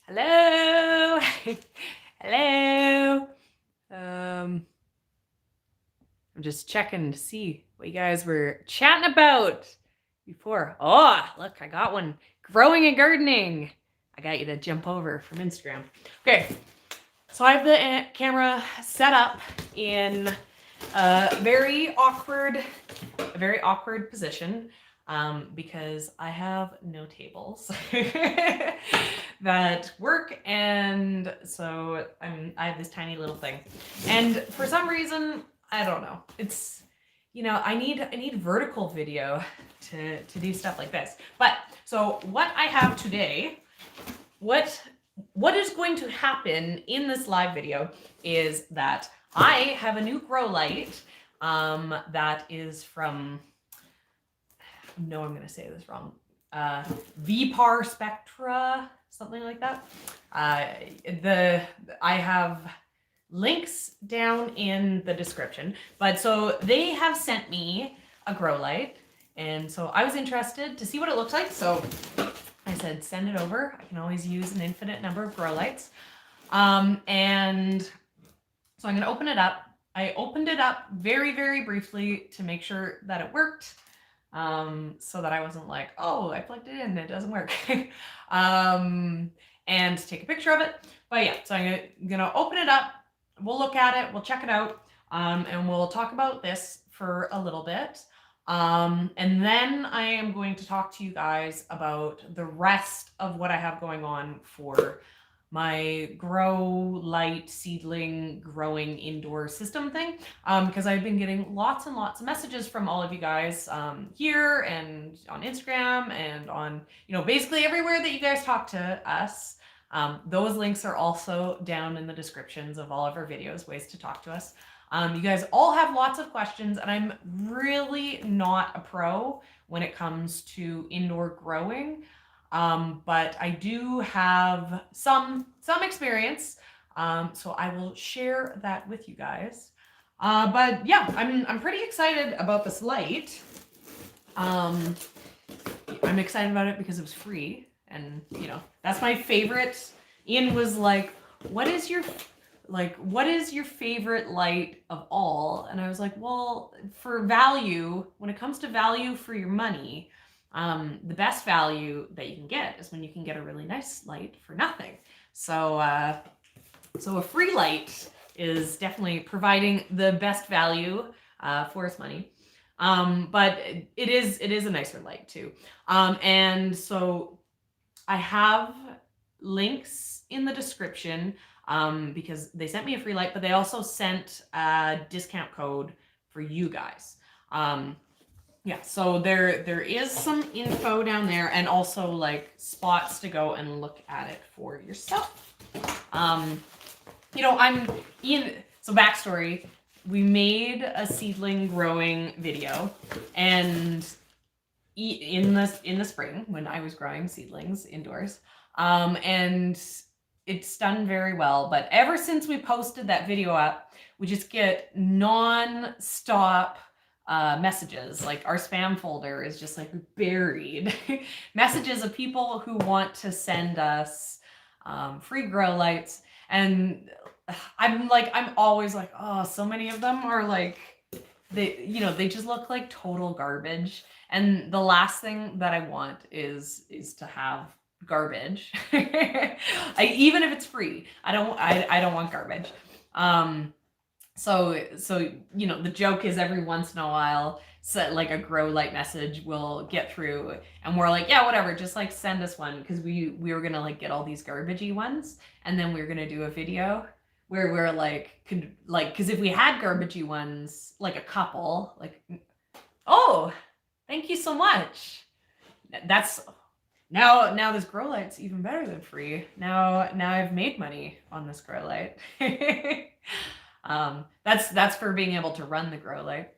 Hello. Hello. I'm just checking to see what you guys were chatting about before. Oh, look, I got one. Growing and gardening. I got you to jump over from Instagram. Okay, so I have the camera set up in a very awkward position because I have no tables that work, and so I have this tiny little thing, and for some reason I don't know. It's I need vertical video to do stuff like this. But so what I have today, what is going to happen in this live video is that I have a new grow light that is from, no, I'm going to say this wrong, ViparSpectra, something like that. I have links down in the description, but so they have sent me a grow light, and so I was interested to see what it looks like, so I said send it over. I can always use an infinite number of grow lights. And so I'm going to open it up. I opened it up very, very briefly to make sure that it worked, so that I wasn't like, oh, I plugged it in, it doesn't work. And take a picture of it. But yeah, so I'm going to open it up. We'll look at it. We'll check it out. And we'll talk about this for a little bit. And then I am going to talk to you guys about the rest of what I have going on for my grow light seedling growing indoor system thing, because I've been getting lots and lots of messages from all of you guys here and on Instagram and on basically everywhere that you guys talk to us. Those links are also down in the descriptions of all of our videos, ways to talk to us. You guys all have lots of questions, and I'm really not a pro when it comes to indoor growing, but I do have some experience, so I will share that with you guys. But yeah, I'm pretty excited about this light. I'm excited about it because it was free, and that's my favorite. Ian was like, what is your favorite light of all? And I was like, well, for value, when it comes to value for your money, the best value that you can get is when you can get a really nice light for nothing. So a free light is definitely providing the best value for its money. But it is a nicer light too. And so I have links in the description, because they sent me a free light, but they also sent a discount code for you guys. Yeah, so there is some info down there, and also like spots to go and look at it for yourself. I'm Ian. So backstory: we made a seedling growing video, and in the spring when I was growing seedlings indoors, and it's done very well. But ever since we posted that video up, we just get non-stop messages. Like our spam folder is just like buried messages of people who want to send us free grow lights, and I'm always like, oh, so many of them are like, they just look like total garbage, and the last thing that I want is to have garbage. Even if it's free, I don't want garbage. So the joke is every once in a while, so like a grow light message will get through, and we're like, yeah, whatever, just like send us one, because we were gonna like get all these garbagey ones, and then we were gonna do a video where we're like, because if we had garbagey ones, like a couple, like, oh, thank you so much. That's now this grow light's even better than free. Now I've made money on this grow light. That's for being able to run the grow light.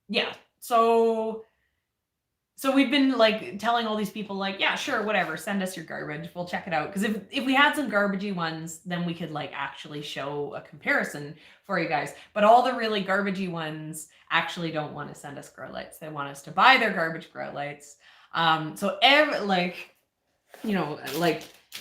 Yeah. So we've been like telling all these people like, yeah, sure, whatever, send us your garbage, we'll check it out. Because if we had some garbagey ones, then we could like actually show a comparison for you guys. But all the really garbagey ones actually don't want to send us grow lights. They want us to buy their garbage grow lights. So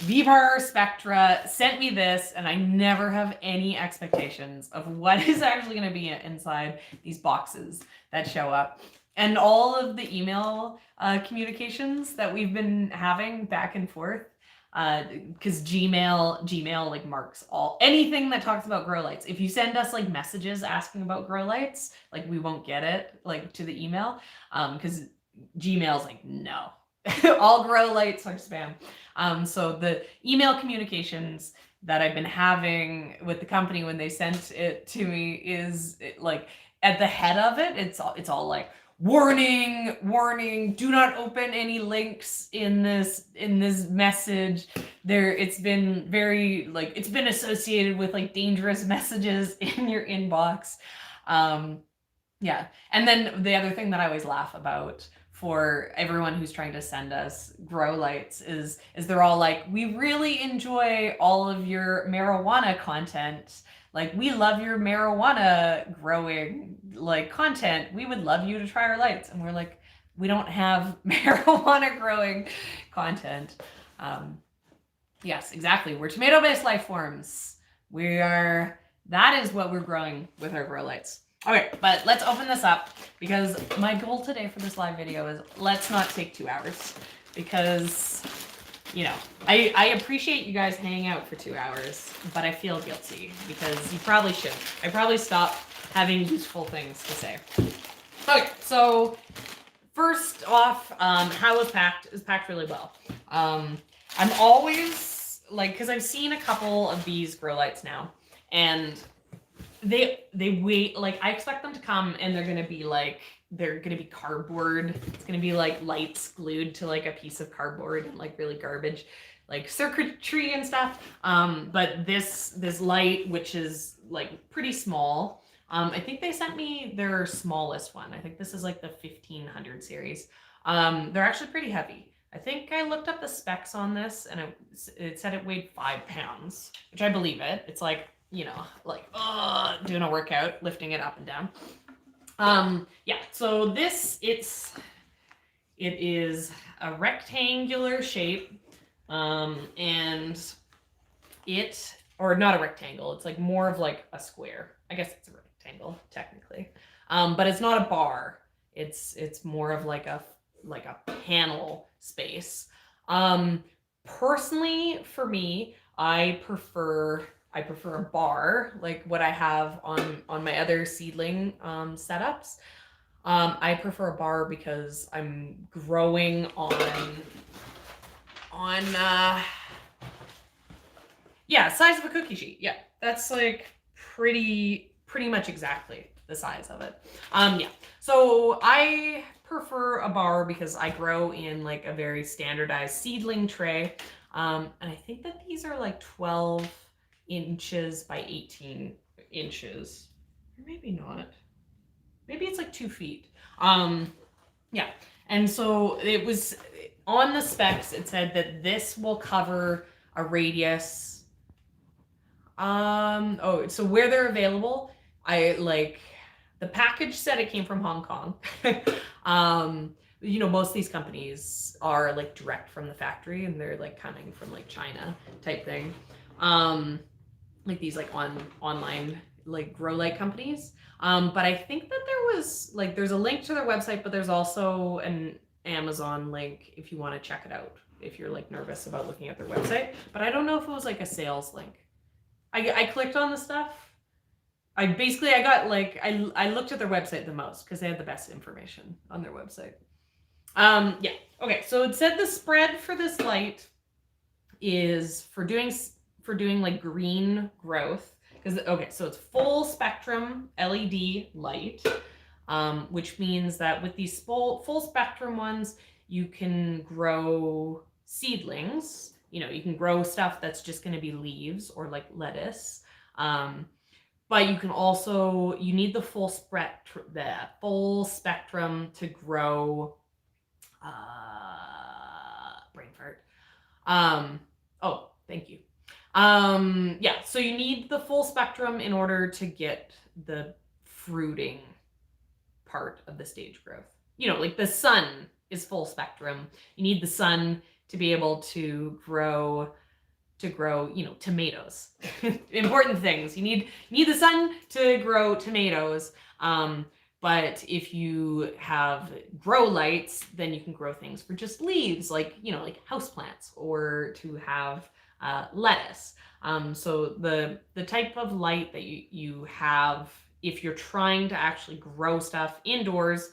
ViparSpectra sent me this, and I never have any expectations of what is actually going to be inside these boxes that show up. And all of the email communications that we've been having back and forth, because Gmail like marks anything that talks about grow lights. If you send us like messages asking about grow lights, like we won't get it like to the email, because Gmail's like, no, all grow lights are spam. So the email communications that I've been having with the company when they sent it to me is like at the head of it, it's all like, warning, do not open any links in this message. It's been very like, it's been associated with like dangerous messages in your inbox. Yeah. And then the other thing that I always laugh about for everyone who's trying to send us grow lights is they're all like, we really enjoy all of your marijuana content. Like, we love your marijuana growing like content. We would love you to try our lights. And we're like, we don't have marijuana growing content. Yes, exactly. We're tomato-based life forms. That is what we're growing with our grow lights. Okay, but let's open this up, because my goal today for this live video is let's not take 2 hours, because, you know, I appreciate you guys hanging out for 2 hours, but I feel guilty because you probably shouldn't. I probably stopped having useful things to say. Okay, so first off, how was packed? It was packed really well. I'm always like, because I've seen a couple of these grow lights now, and they wait, like, I expect them to come and they're gonna be cardboard. It's gonna be like lights glued to like a piece of cardboard and like really garbage, like circuitry and stuff. But this light, which is like pretty small, I think they sent me their smallest one. I think this is like the 1500 series. They're actually pretty heavy. I think I looked up the specs on this, and it said it weighed 5 pounds, which I believe it. It's like, you know, like, doing a workout, lifting it up and down. Yeah, so it is a rectangular shape, and or not a rectangle, it's like more of like a square. I guess it's a rectangle, technically. But it's not a bar. It's more of like a panel space. Personally, for me, I prefer a bar, like what I have on my other seedling setups. I prefer a bar because I'm growing on size of a cookie sheet. Yeah, that's like pretty much exactly the size of it. Yeah, so I prefer a bar because I grow in like a very standardized seedling tray. And I think that these are like 12 inches by 18 inches, or maybe not. Maybe it's like 2 feet. Yeah, and so it was on the specs. It said that this will cover a radius. So where they're available, the package said it came from Hong Kong. You know, most of these companies are like direct from the factory, and they're like coming from like China type thing. Like these like online like grow light companies. But I think that there's a link to their website, but there's also an Amazon link if you want to check it out, if you're like nervous about looking at their website. But I don't know if it was like a sales link. I clicked on the stuff. I looked at their website the most because they had the best information on their website. Yeah. Okay. So it said the spread for this light is for doing like green growth. So it's full spectrum LED light, which means that with these full spectrum ones, you can grow seedlings. You know, you can grow stuff that's just going to be leaves or like lettuce. But you can also, you need the full spectrum to grow, brain fart. Oh, thank you. Yeah, so you need the full spectrum in order to get the fruiting part of the stage growth. You know, like the sun is full spectrum. You need the sun to be able to grow to grow, you know, tomatoes. Important things. You need the sun to grow tomatoes. But if you have grow lights, then you can grow things for just leaves, like, you know, like houseplants, or to have lettuce. So the type of light that you have, if you're trying to actually grow stuff indoors,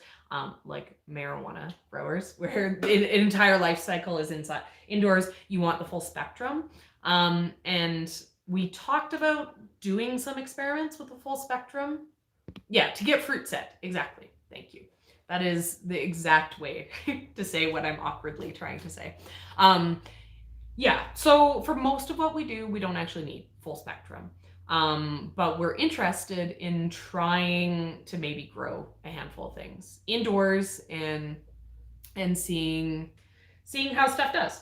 like marijuana growers, where an entire life cycle is indoors, you want the full spectrum. And we talked about doing some experiments with the full spectrum. Yeah, to get fruit set. Exactly. Thank you. That is the exact way to say what I'm awkwardly trying to say. Yeah, so for most of what we do, we don't actually need full spectrum. But we're interested in trying to maybe grow a handful of things indoors and seeing how stuff does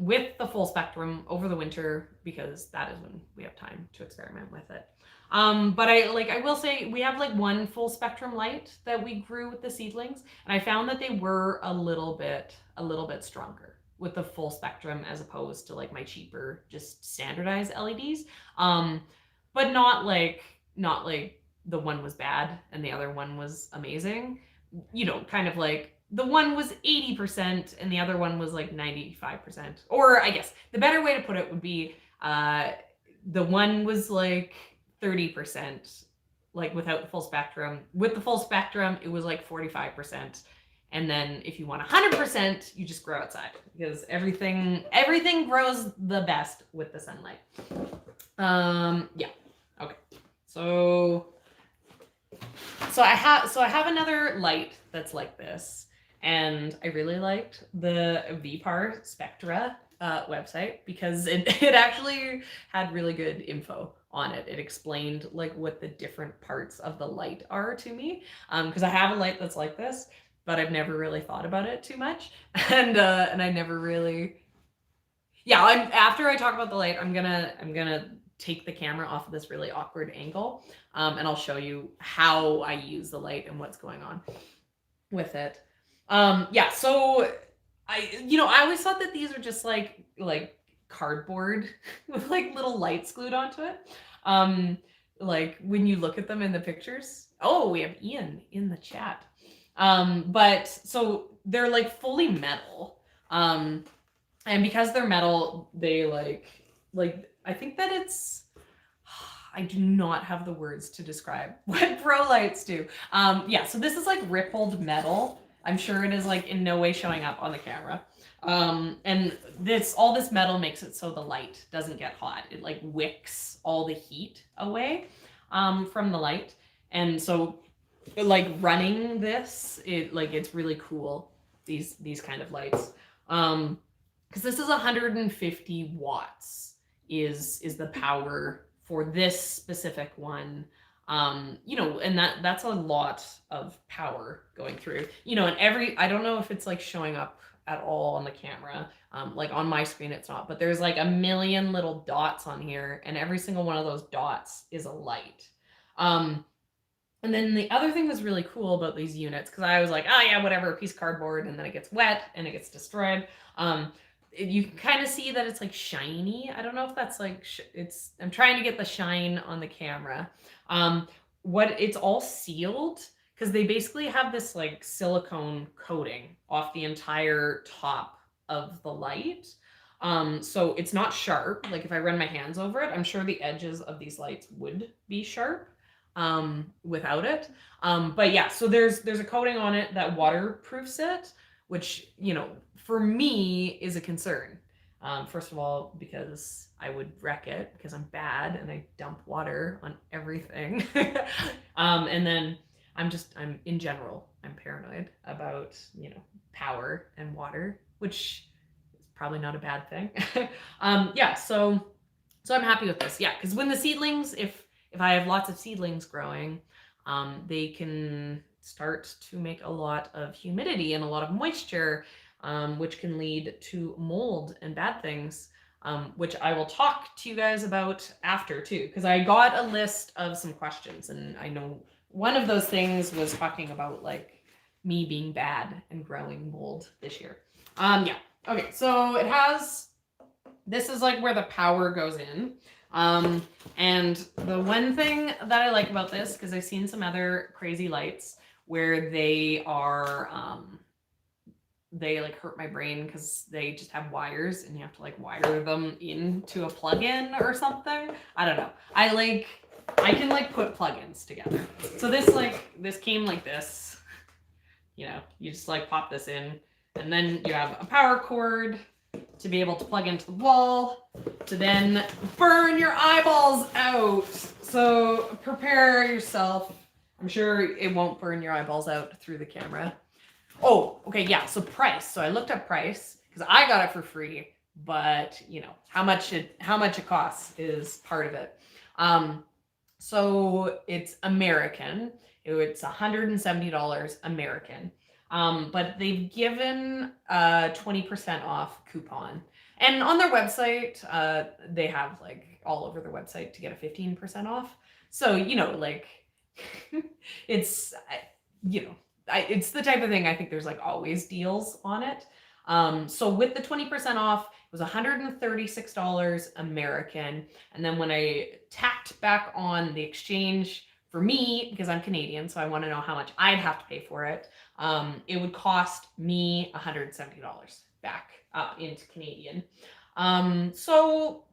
with the full spectrum over the winter, because that is when we have time to experiment with it. But I will say we have like one full spectrum light that we grew with the seedlings, and I found that they were a little bit stronger with the full spectrum as opposed to like my cheaper, just standardized LEDs. But not like the one was bad and the other one was amazing. You know, kind of like the one was 80% and the other one was like 95%. Or I guess the better way to put it would be the one was like 30%, like without the full spectrum. With the full spectrum, it was like 45%. And then if you want 100%, you just grow outside, because everything grows the best with the sunlight. Yeah. Okay. So I have another light that's like this, and I really liked the ViparSpectra website, because it actually had really good info on it. It explained like what the different parts of the light are to me, because I have a light that's like this, but I've never really thought about it too much, and I never really. Yeah, after I talk about the light, I'm gonna take the camera off of this really awkward angle, and I'll show you how I use the light and what's going on with it. Yeah, so I always thought that these are just like cardboard with like little lights glued onto it. Like when you look at them in the pictures. Oh, we have Ian in the chat. But so they're like fully metal. And because they're metal, they like I think that it's, I do not have the words to describe what pro lights do. Yeah, so this is like rippled metal. I'm sure it is like in no way showing up on the camera. And all this metal makes it so the light doesn't get hot. It like wicks all the heat away from the light. And so like running this, it's really cool, these kind of lights. Because this is 150 watts is the power for this specific one. And that's a lot of power going through, and I don't know if it's like showing up at all on the camera. Like on my screen, it's not, but there's like a million little dots on here, and every single one of those dots is a light. And then the other thing that's really cool about these units, because I was like, oh yeah, whatever, a piece of cardboard, and then it gets wet and it gets destroyed. You can kind of see that it's like shiny. I don't know if that's like, I'm trying to get the shine on the camera. It's all sealed, because they basically have this like silicone coating off the entire top of the light. So it's not sharp. Like if I run my hands over it, I'm sure the edges of these lights would be sharp without it. But yeah, so there's a coating on it that waterproofs it, which, for me is a concern. First of all, because I would wreck it, because I'm bad and I dump water on everything. And then I'm in general, I'm paranoid about, power and water, which is probably not a bad thing. Yeah, so I'm happy with this. Yeah, because when the seedlings, if I have lots of seedlings growing, they can start to make a lot of humidity and a lot of moisture, which can lead to mold and bad things, which I will talk to you guys about after too, because I got a list of some questions, and I know one of those things was talking about like me being bad and growing mold this year. Yeah. Okay. So it has this is like where the power goes in. And the one thing that I like about this, because I've seen some other crazy lights where they are, they like hurt my brain because they just have wires and you have to like wire them into a plug-in or something. I don't know. I can like put plugins together. So this came like this. You know, you just like pop this in, and then you have a power cord to be able to plug into the wall to then burn your eyeballs out. So prepare yourself. I'm sure it won't burn your eyeballs out through the camera. Oh, okay, yeah, so price. So I looked up price because I got it for free, but you know, how much it costs is part of it. So it's American. It's $170 American. But they've given a 20% off coupon. And on their website, they have like all over their website to get a 15% off. So, you know, like it's, you know, it's the type of thing I think there's like always deals on it. So with the 20% off, it was $136 American. And then when I tacked back on the exchange for me, because I'm Canadian, so I want to know how much I'd have to pay for it, it would cost me $170 back into Canadian. So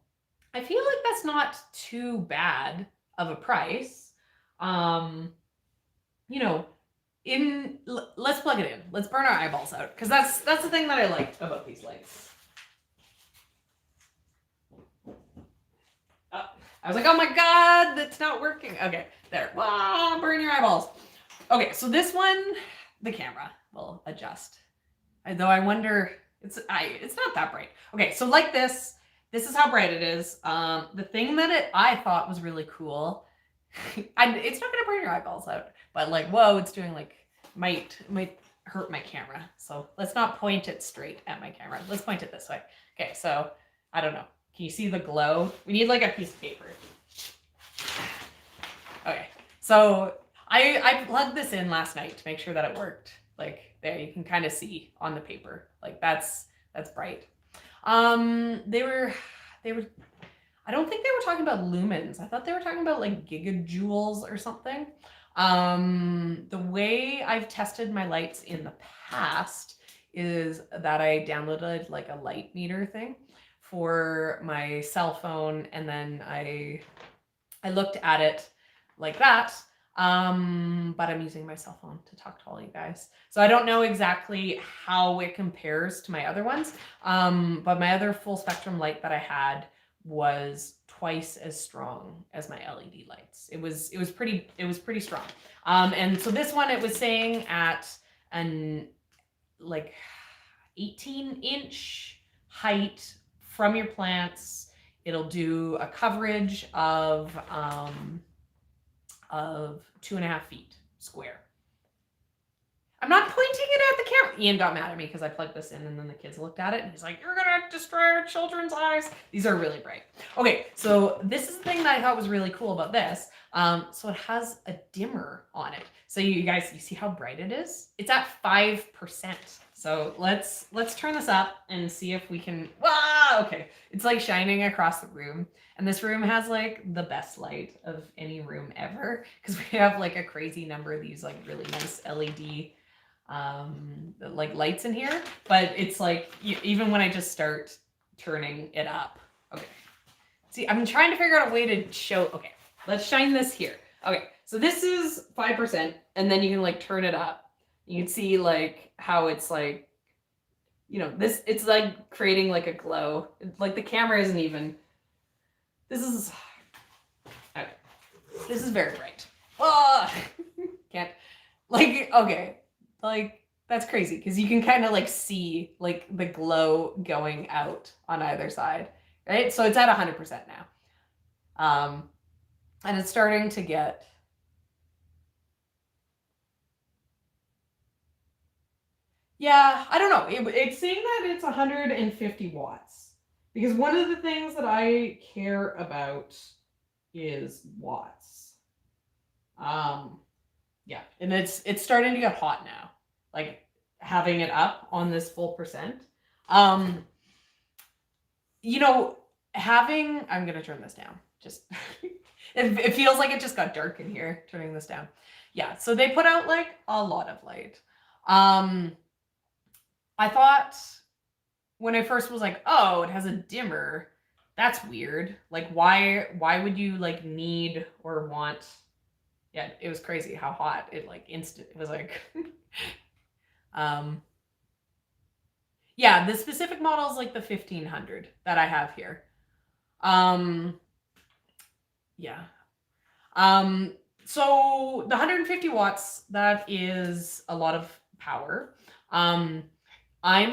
I feel like that's not too bad of a price. You know, let's plug it in. Let's burn our eyeballs out, because that's the thing that I like about these lights. I was like, oh my god, that's not working. Okay, there. Wow, burn your eyeballs. Okay, so this one, the camera will adjust. Though I wonder, it's not that bright. Okay, so like this is how bright it is. The thing that I thought was really cool, it's not gonna burn your eyeballs out, but like, whoa, it's doing like, might hurt my camera. So let's not point it straight at my camera. Let's point it this way. Okay, so I don't know. Can you see the glow? We need like a piece of paper. Okay, so I plugged this in last night to make sure that it worked. Like there, you can kind of see on the paper. Like that's bright. They were. I don't think they were talking about lumens. I thought they were talking about like gigajoules or something. The way I've tested my lights in the past is that I downloaded like a light meter thing for my cell phone, and then I looked at it like that. But I'm using my cell phone to talk to all you guys, so I don't know exactly how it compares to my other ones. But my other full spectrum light that I had was twice as strong as my LED lights. It was pretty strong. And so this one, it was saying at an like 18-inch height from your plants, it'll do a coverage of 2.5 feet square. I'm not pointing it at the camera. Ian got mad at me because I plugged this in, and then the kids looked at it and he's like, you're gonna destroy our children's eyes. These are really bright. Okay, so this is the thing that I thought was really cool about this. So it has a dimmer on it. So you guys, you see how bright it is? It's at 5%. So let's turn this up and see if we can, wow, okay. It's like shining across the room. And this room has like the best light of any room ever, because we have like a crazy number of these like really nice LED like lights in here. But it's like, even when I just start turning it up. Okay. See, I'm trying to figure out a way to show, okay, let's shine this here. Okay, so this is 5%, and then you can like turn it up. You can see like how it's like, you know, this, it's like creating like a glow. Like the camera isn't even, this is, okay. This is very bright. Oh, can't, like, okay. Like, that's crazy, because you can kind of like see like the glow going out on either side, right? So it's at 100% now. And it's starting to get, yeah, I don't know. It's saying that it's 150 watts, because one of the things that I care about is watts. Yeah, and it's starting to get hot now, like having it up on this full percent. you know, I'm going to turn this down. Just, it feels like it just got dark in here, turning this down. Yeah, so they put out like a lot of light. I thought when I first was like, oh, it has a dimmer. That's weird. Like, why would you like need or want? Yeah, it was crazy how hot it like instant. It was like, yeah, the specific model is like the 1500 that I have here. Yeah. So the 150 watts, that is a lot of power. I'm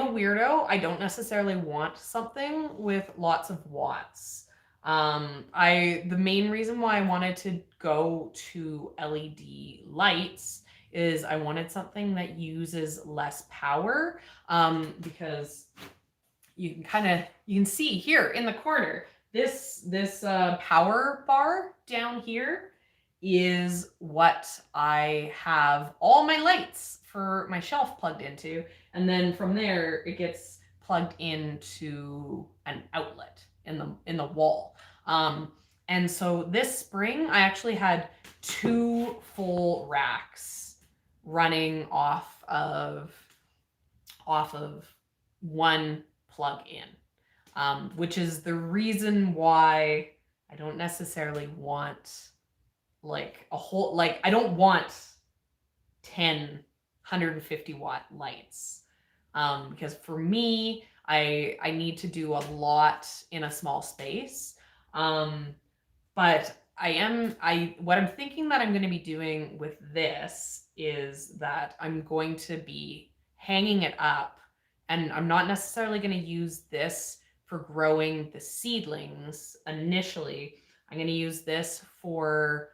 a weirdo. I don't necessarily want something with lots of watts. The main reason why I wanted to go to LED lights is I wanted something that uses less power, because you can see here in the corner, this power bar down here is what I have all my lights for my shelf plugged into. And then from there, it gets plugged into an outlet in the wall. And so this spring, I actually had 2 full racks running off of one plug in, which is the reason why I don't necessarily want like a whole, like I don't want 10 150 watt lights, because for me, I need to do a lot in a small space. But what I'm thinking that I'm going to be doing with this is that I'm going to be hanging it up, and I'm not necessarily going to use this for growing the seedlings initially. I'm going to use this for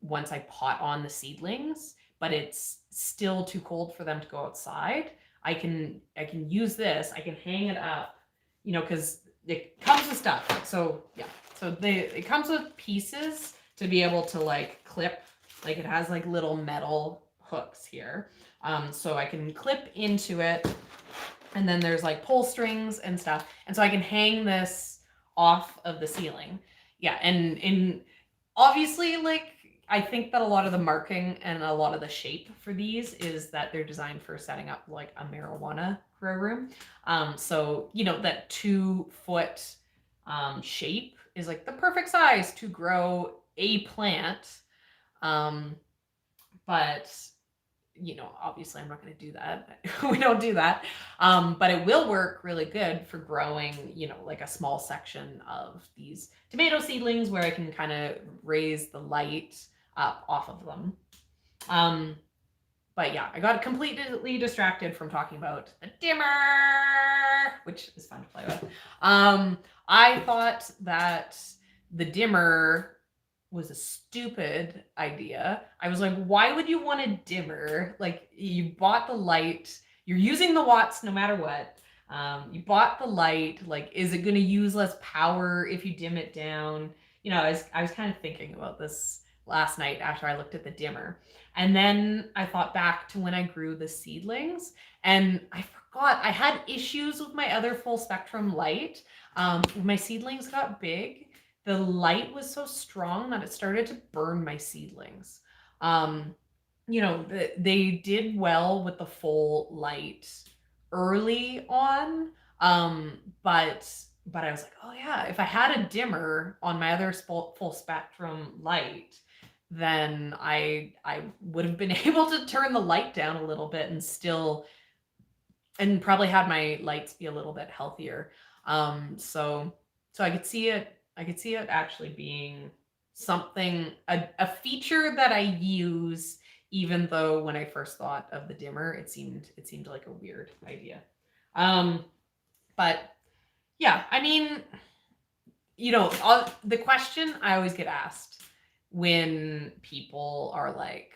once I pot on the seedlings, but it's still too cold for them to go outside. I can use this. I can hang it up, because it comes with stuff. So yeah, so it comes with pieces to be able to like clip. Like it has like little metal hooks here, so I can clip into it, and then there's like pull strings and stuff, and so I can hang this off of the ceiling. Yeah, and obviously, like, I think that a lot of the marking and a lot of the shape for these is that they're designed for setting up like a marijuana grow room. So, that 2-foot shape is like the perfect size to grow a plant. But, obviously I'm not going to do that. We don't do that. But it will work really good for growing, like a small section of these tomato seedlings where I can kind of raise the light up off of them. But yeah, I got completely distracted from talking about the dimmer, which is fun to play with. I thought that the dimmer was a stupid idea. I was like, why would you want a dimmer? Like, you bought the light, you're using the watts no matter what. You bought the light, like, is it going to use less power if you dim it down? I was kind of thinking about this last night after I looked at the dimmer. And then I thought back to when I grew the seedlings, and I forgot I had issues with my other full spectrum light. My seedlings got big. The light was so strong that it started to burn my seedlings. They did well with the full light early on, but I was like, oh yeah, if I had a dimmer on my other full spectrum light, then I would have been able to turn the light down a little bit and probably had my lights be a little bit healthier. So I could see it actually being something, a feature that I use, even though when I first thought of the dimmer, it seemed like a weird idea. But yeah, I mean, the question I always get asked when people are like,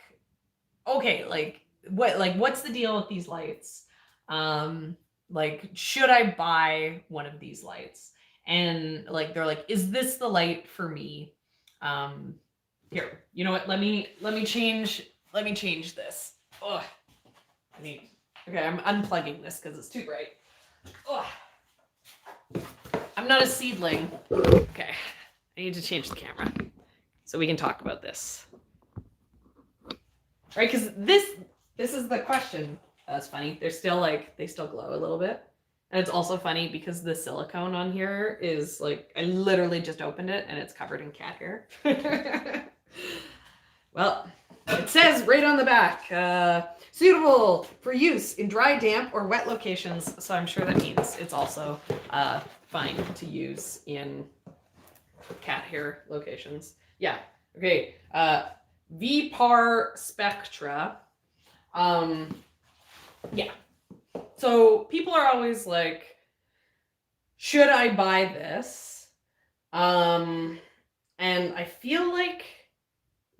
okay, like what's the deal with these lights? Like, should I buy one of these lights? And like, they're like, is this the light for me? Here, you know what? Let me change this. Ugh. Okay, I'm unplugging this because it's too bright. Ugh. I'm I'm not a seedling. Okay, I need to change the camera so we can talk about this. Right, because this is the question. That's funny. They're still like, they still glow a little bit. And it's also funny because the silicone on here is like, I literally just opened it and it's covered in cat hair. Well, it says right on the back, suitable for use in dry, damp, or wet locations. So I'm sure that means it's also fine to use in cat hair locations. Yeah. Okay. ViparSpectra. Yeah. So people are always like, should I buy this? And I feel like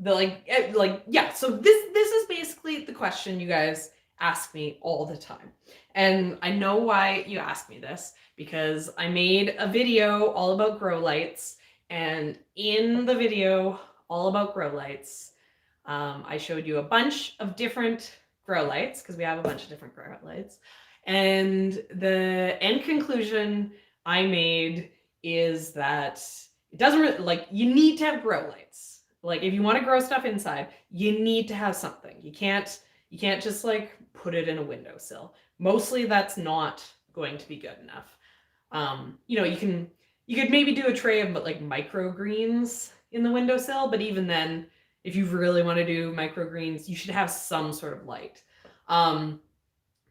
yeah, so this is basically the question you guys ask me all the time. And I know why you ask me this, because I made a video all about grow lights, and in the video all about grow lights, I showed you a bunch of different grow lights, because we have a bunch of different grow lights. And the end conclusion I made is that it doesn't really, like, you need to have grow lights. Like, if you want to grow stuff inside, you need to have something. You can't just like put it in a windowsill. Mostly that's not going to be good enough. You know, you could maybe do a tray of like microgreens in the windowsill, but even then, if you really want to do microgreens, you should have some sort of light.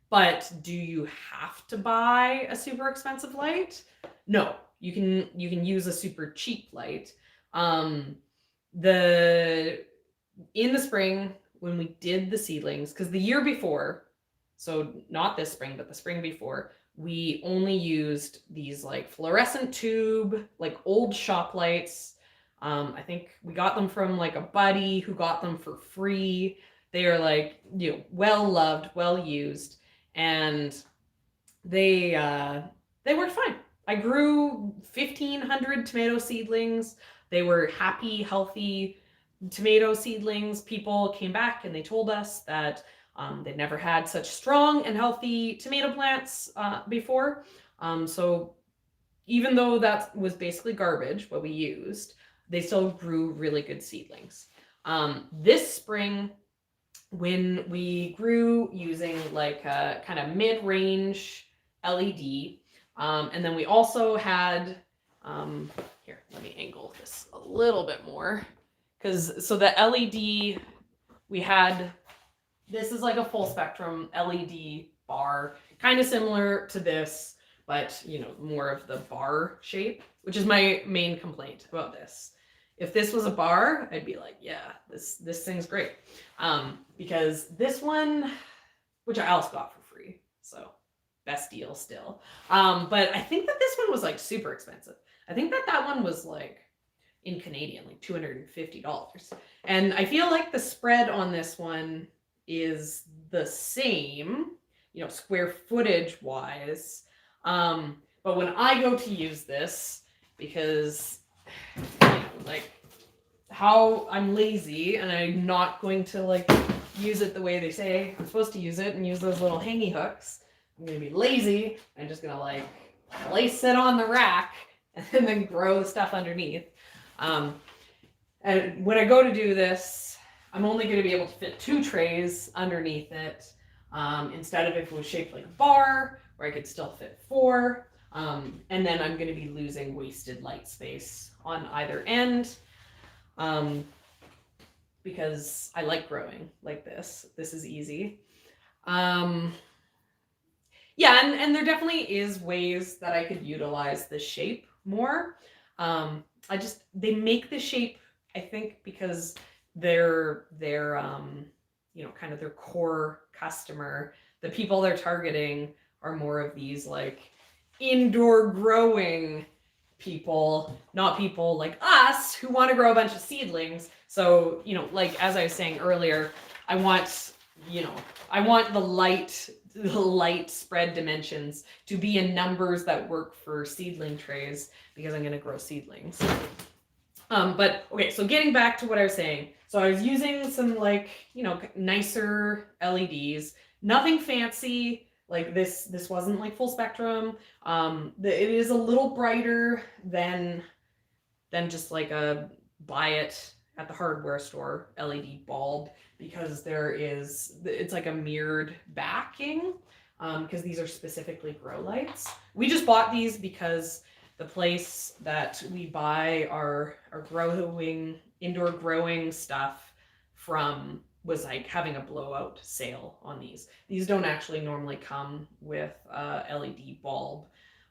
But do you have to buy a super expensive light? No, you can use a super cheap light. In the spring when we did the seedlings, because the year before, so not this spring, but the spring before, we only used these like fluorescent tube, like old shop lights. I think we got them from like a buddy who got them for free. They are like, you know, well loved, well used, and they worked fine. I grew 1,500 tomato seedlings. They were happy, healthy tomato seedlings. People came back and they told us that they'd never had such strong and healthy tomato plants before. So even though that was basically garbage, what we used, they still grew really good seedlings. This spring, when we grew using like a kind of mid-range LED, and then we also had, here, let me angle this a little bit more. So the LED, we had, this is like a full spectrum LED bar, kind of similar to this, but you know, more of the bar shape, which is my main complaint about this. If this was a bar, I'd be like, yeah, this thing's great. Because this one, which I also got for free, so best deal still. But I think that this one was like super expensive. I think that one was like, in Canadian, like $250. And I feel like the spread on this one is the same, you know, square footage wise. But when I go to use this, because, you know, like, how I'm lazy and I'm not going to like use it the way they say I'm supposed to use it and use those little hangy hooks. I'm gonna be lazy. I'm just gonna like place it on the rack and then grow the stuff underneath. And when I go to do this, I'm only going to be able to fit 2 trays underneath it, instead of if it was shaped like a bar, where I could still fit 4. And then I'm going to be losing wasted light space on either end, because I like growing like this. This is easy. Yeah, and there definitely is ways that I could utilize this shape more. They make the shape, I think, because they're you know, kind of their core customer, the people they're targeting are more of these like indoor growing people, not people like us who want to grow a bunch of seedlings. So, you know, like as I was saying earlier, I want the light spread dimensions to be in numbers that work for seedling trays, because I'm going to grow seedlings. But okay, so getting back to what I was saying. So I was using some like, you know, nicer LEDs, nothing fancy, Like this wasn't like full spectrum. It is a little brighter than just like a buy it at the hardware store LED bulb, because it's like a mirrored backing, because these are specifically grow lights. We just bought these because the place that we buy our indoor growing stuff from was like having a blowout sale on these. These don't actually normally come with a LED bulb,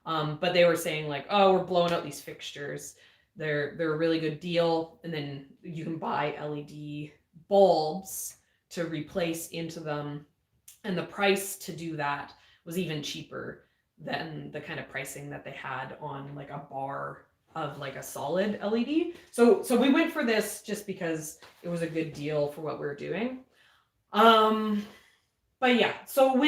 but they were saying like, oh, we're blowing out these fixtures. They're a really good deal, and then you can buy LED bulbs to replace into them, and the price to do that was even cheaper than the kind of pricing that they had on like a bar of like a solid LED. So we went for this just because it was a good deal for what we were doing. But yeah, so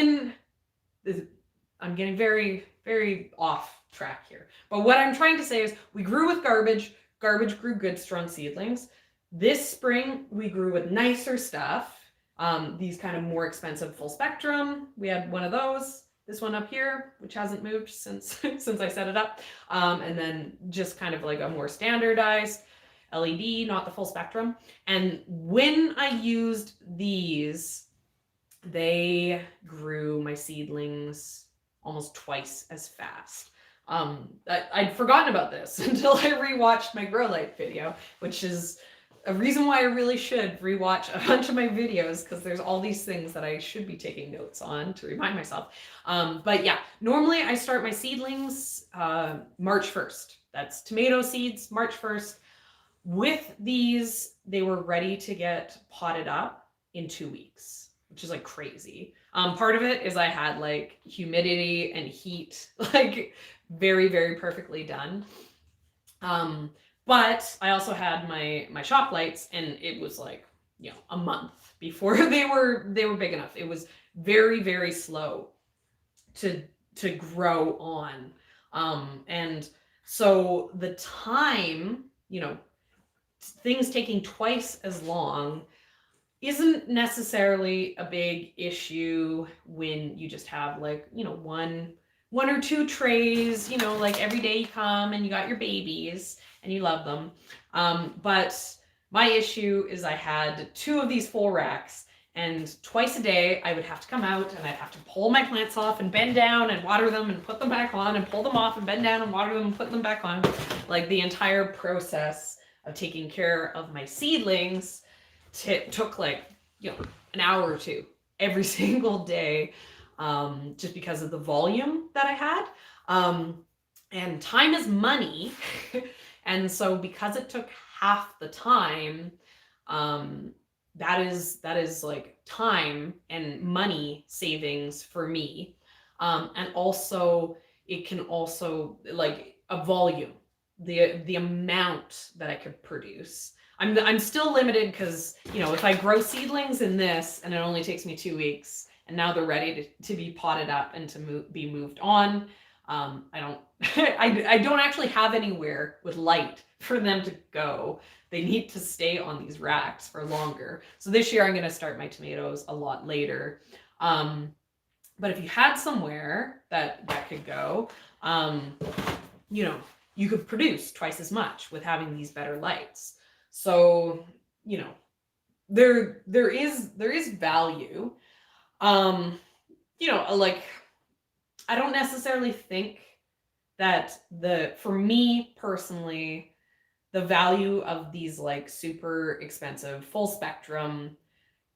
I'm getting very, very off track here. But what I'm trying to say is we grew with garbage. Garbage grew good, strong seedlings. This spring, we grew with nicer stuff. These kind of more expensive full spectrum. We had one of those. This one up here, which hasn't moved since I set it up. And then just kind of like a more standardized LED, not the full spectrum. And when I used these, they grew my seedlings almost twice as fast. I'd forgotten about this until I rewatched my grow light video, which is a reason why I really should rewatch a bunch of my videos, because there's all these things that I should be taking notes on to remind myself. But yeah, normally I start my seedlings March 1st. That's tomato seeds, March 1st. With these, they were ready to get potted up in 2 weeks, which is like crazy. Part of it is I had like humidity and heat, like very, very perfectly done. But I also had my shop lights, and it was like, a month before they were big enough. It was very, very slow to grow on. And so the time, things taking twice as long isn't necessarily a big issue when you just have like, one or two trays, like every day you come and you got your babies and you love them. But my issue is I had 2 of these full racks, and twice a day I would have to come out and I'd have to pull my plants off and bend down and water them and put them back on, and pull them off and bend down and water them and put them back on. Like the entire process of taking care of my seedlings took like, an hour or 2 every single day, just because of the volume that I had. And time is money. And so because it took half the time, that is like time and money savings for me. And also it can also like a volume, the amount that I could produce. I'm still limited because, if I grow seedlings in this and it only takes me 2 weeks, and now they're ready to be potted up and to be moved on, I don't actually have anywhere with light for them to go. They need to stay on these racks for longer. So this year I'm going to start my tomatoes a lot later. But if you had somewhere that could go, you could produce twice as much with having these better lights. So, there is value. Like, I don't necessarily think that for me personally, the value of these like super expensive full spectrum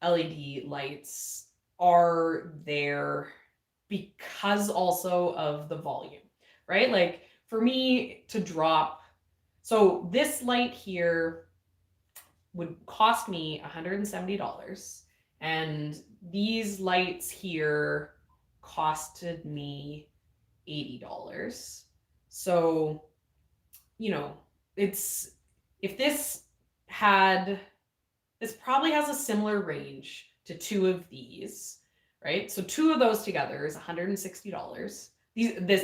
LED lights are there because also of the volume, right? Like for me to drop, so this light here would cost me $170, and these lights here costed me $80. So, this probably has a similar range to 2 of these, right? So 2 of those together is $160.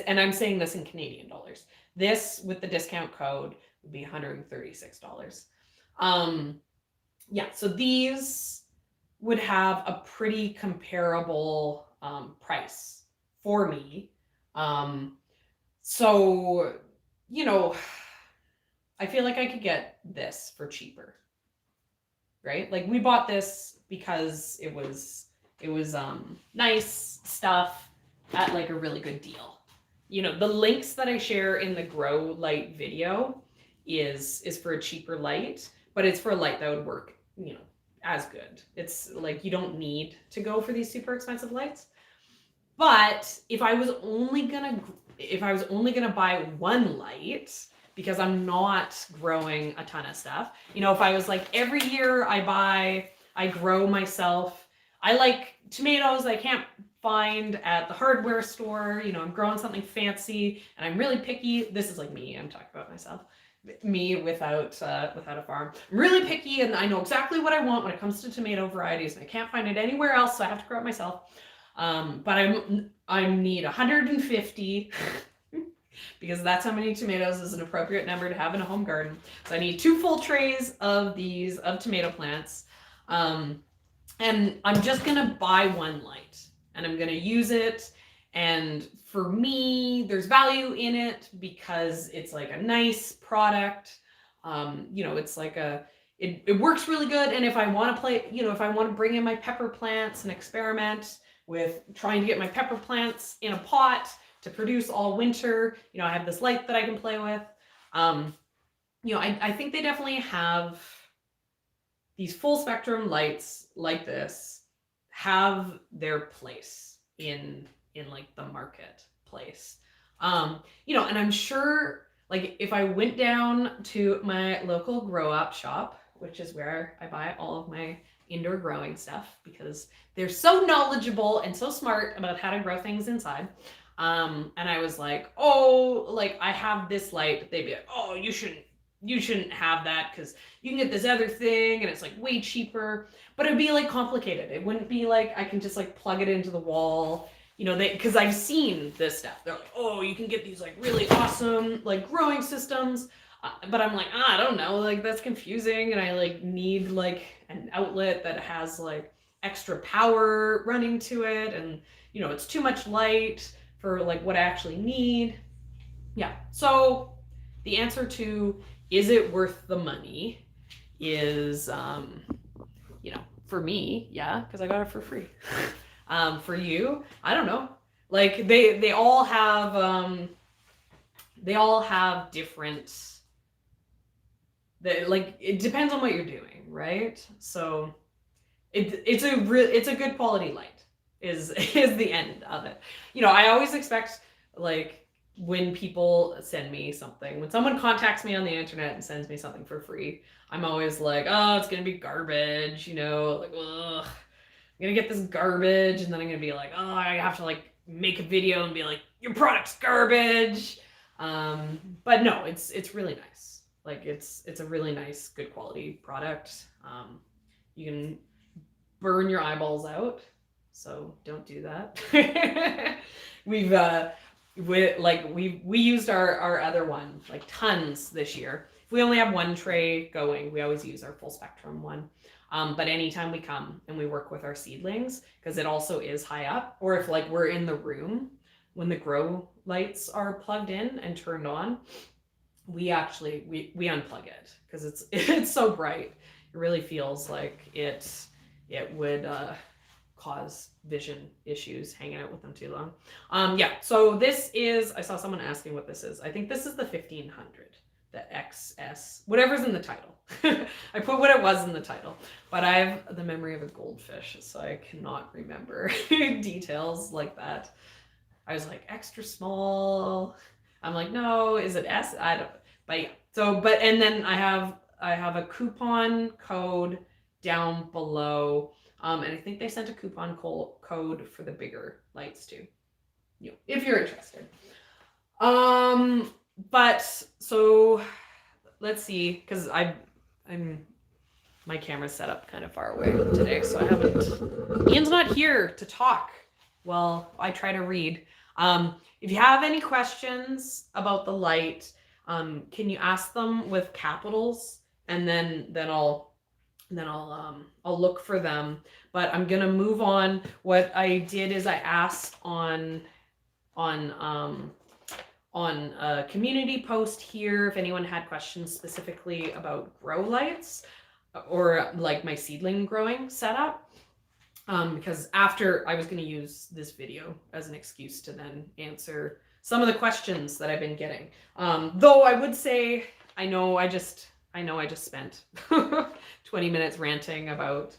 And I'm saying this in Canadian dollars. This with the discount code would be $136. So these would have a pretty comparable price for me. So, you know, I feel like I could get this for cheaper, right? Like we bought this because it was nice stuff at like a really good deal. You know, the links that I share in the grow light video is for a cheaper light, but it's for a light that would work, you know, as good. It's like you don't need to go for these super expensive lights. But if I was only gonna buy one light, because I'm not growing a ton of stuff, you know, if I was like every year I grow myself, I like tomatoes I can't find at the hardware store, you know, I'm growing something fancy and I'm really picky. This is like me, I'm talking about myself. Me without a farm. I'm really picky and I know exactly what I want when it comes to tomato varieties and I can't find it anywhere else, so I have to grow it myself. But I need 150 because that's how many tomatoes is an appropriate number to have in a home garden. So I need 2 full trays of these of tomato plants. And I'm just gonna buy one light and I'm gonna use it. And for me, there's value in it because it's like a nice product. You know, it's like it works really good. And if I want to play, you know, if I want to bring in my pepper plants and experiment with trying to get my pepper plants in a pot to produce all winter, you know, I have this light that I can play with. You know, I think they definitely have these full spectrum lights like this have their place in like the marketplace. You know, and I'm sure like if I went down to my local grow up shop, which is where I buy all of my indoor growing stuff because they're so knowledgeable and so smart about how to grow things inside. And I was like, oh, like I have this light. They'd be like, oh, you shouldn't have that because you can get this other thing and it's like way cheaper. But it'd be like complicated. It wouldn't be like I can just like plug it into the wall. You know, because I've seen this stuff. They're like, oh, you can get these like really awesome like growing systems. But I'm like, I don't know, like that's confusing. And I like need like an outlet that has like extra power running to it. And, you know, it's too much light for like what I actually need. Yeah. So the answer to is it worth the money is, you know, for me, yeah, because I got it for free. For you, I don't know. Like they all have different. Like it depends on what you're doing, right? So it's a good quality light is the end of it. You know, I always expect like when people send me something, when someone contacts me on the internet and sends me something for free, I'm always like, oh, it's gonna be garbage, you know, like, ugh, I'm gonna get this garbage, and then I'm gonna be like, oh, I have to like make a video and be like, your product's garbage. But no, it's really nice. Like it's a really nice, good quality product. You can burn your eyeballs out, so don't do that. We used our other one like tons this year. If we only have one tray going, we always use our full spectrum one. But anytime we come and we work with our seedlings, because it also is high up, or if like we're in the room when the grow lights are plugged in and turned on, we unplug it because it's so bright. It really feels like it would cause vision issues hanging out with them too long. Yeah, so this is, I saw someone asking what this is. I think this is the 1500, the XS, whatever's in the title. I put what it was in the title, but I have the memory of a goldfish, so I cannot remember details like that. I was like, extra small. I'm like, no, is it S? I don't, but yeah. So, but, and then I have a coupon code down below. And I think they sent a coupon code for the bigger lights too, you know, if you're interested. But so let's see, because my camera's set up kind of far away today, so I haven't, Ian's not here to talk while I try to read. If you have any questions about the light, can you ask them with capitals, and then I'll look for them. But I'm gonna move on. What I did is I asked on on a community post here if anyone had questions specifically about grow lights or like my seedling growing setup. Because after I was going to use this video as an excuse to then answer some of the questions that I've been getting. Though I would say, I know I just spent 20 minutes ranting about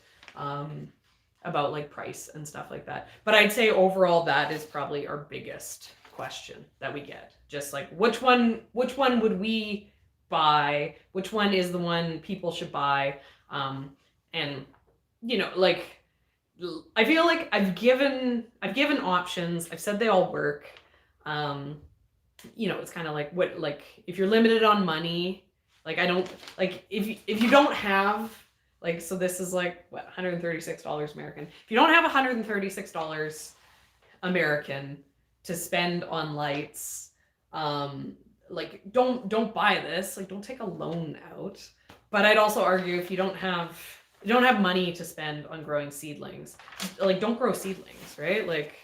like price and stuff like that. But I'd say overall that is probably our biggest question that we get. Just like which one would we buy? Which one is the one people should buy? And you know, like I feel like I've given options. I've said they all work. You know, it's kind of like what, like if you're limited on money, like I don't like if you don't have like, so this is like what, $136 American. If you don't have $136 American to spend on lights, like don't buy this. Like don't take a loan out. But I'd also argue if you don't have money to spend on growing seedlings, like don't grow seedlings, right? Like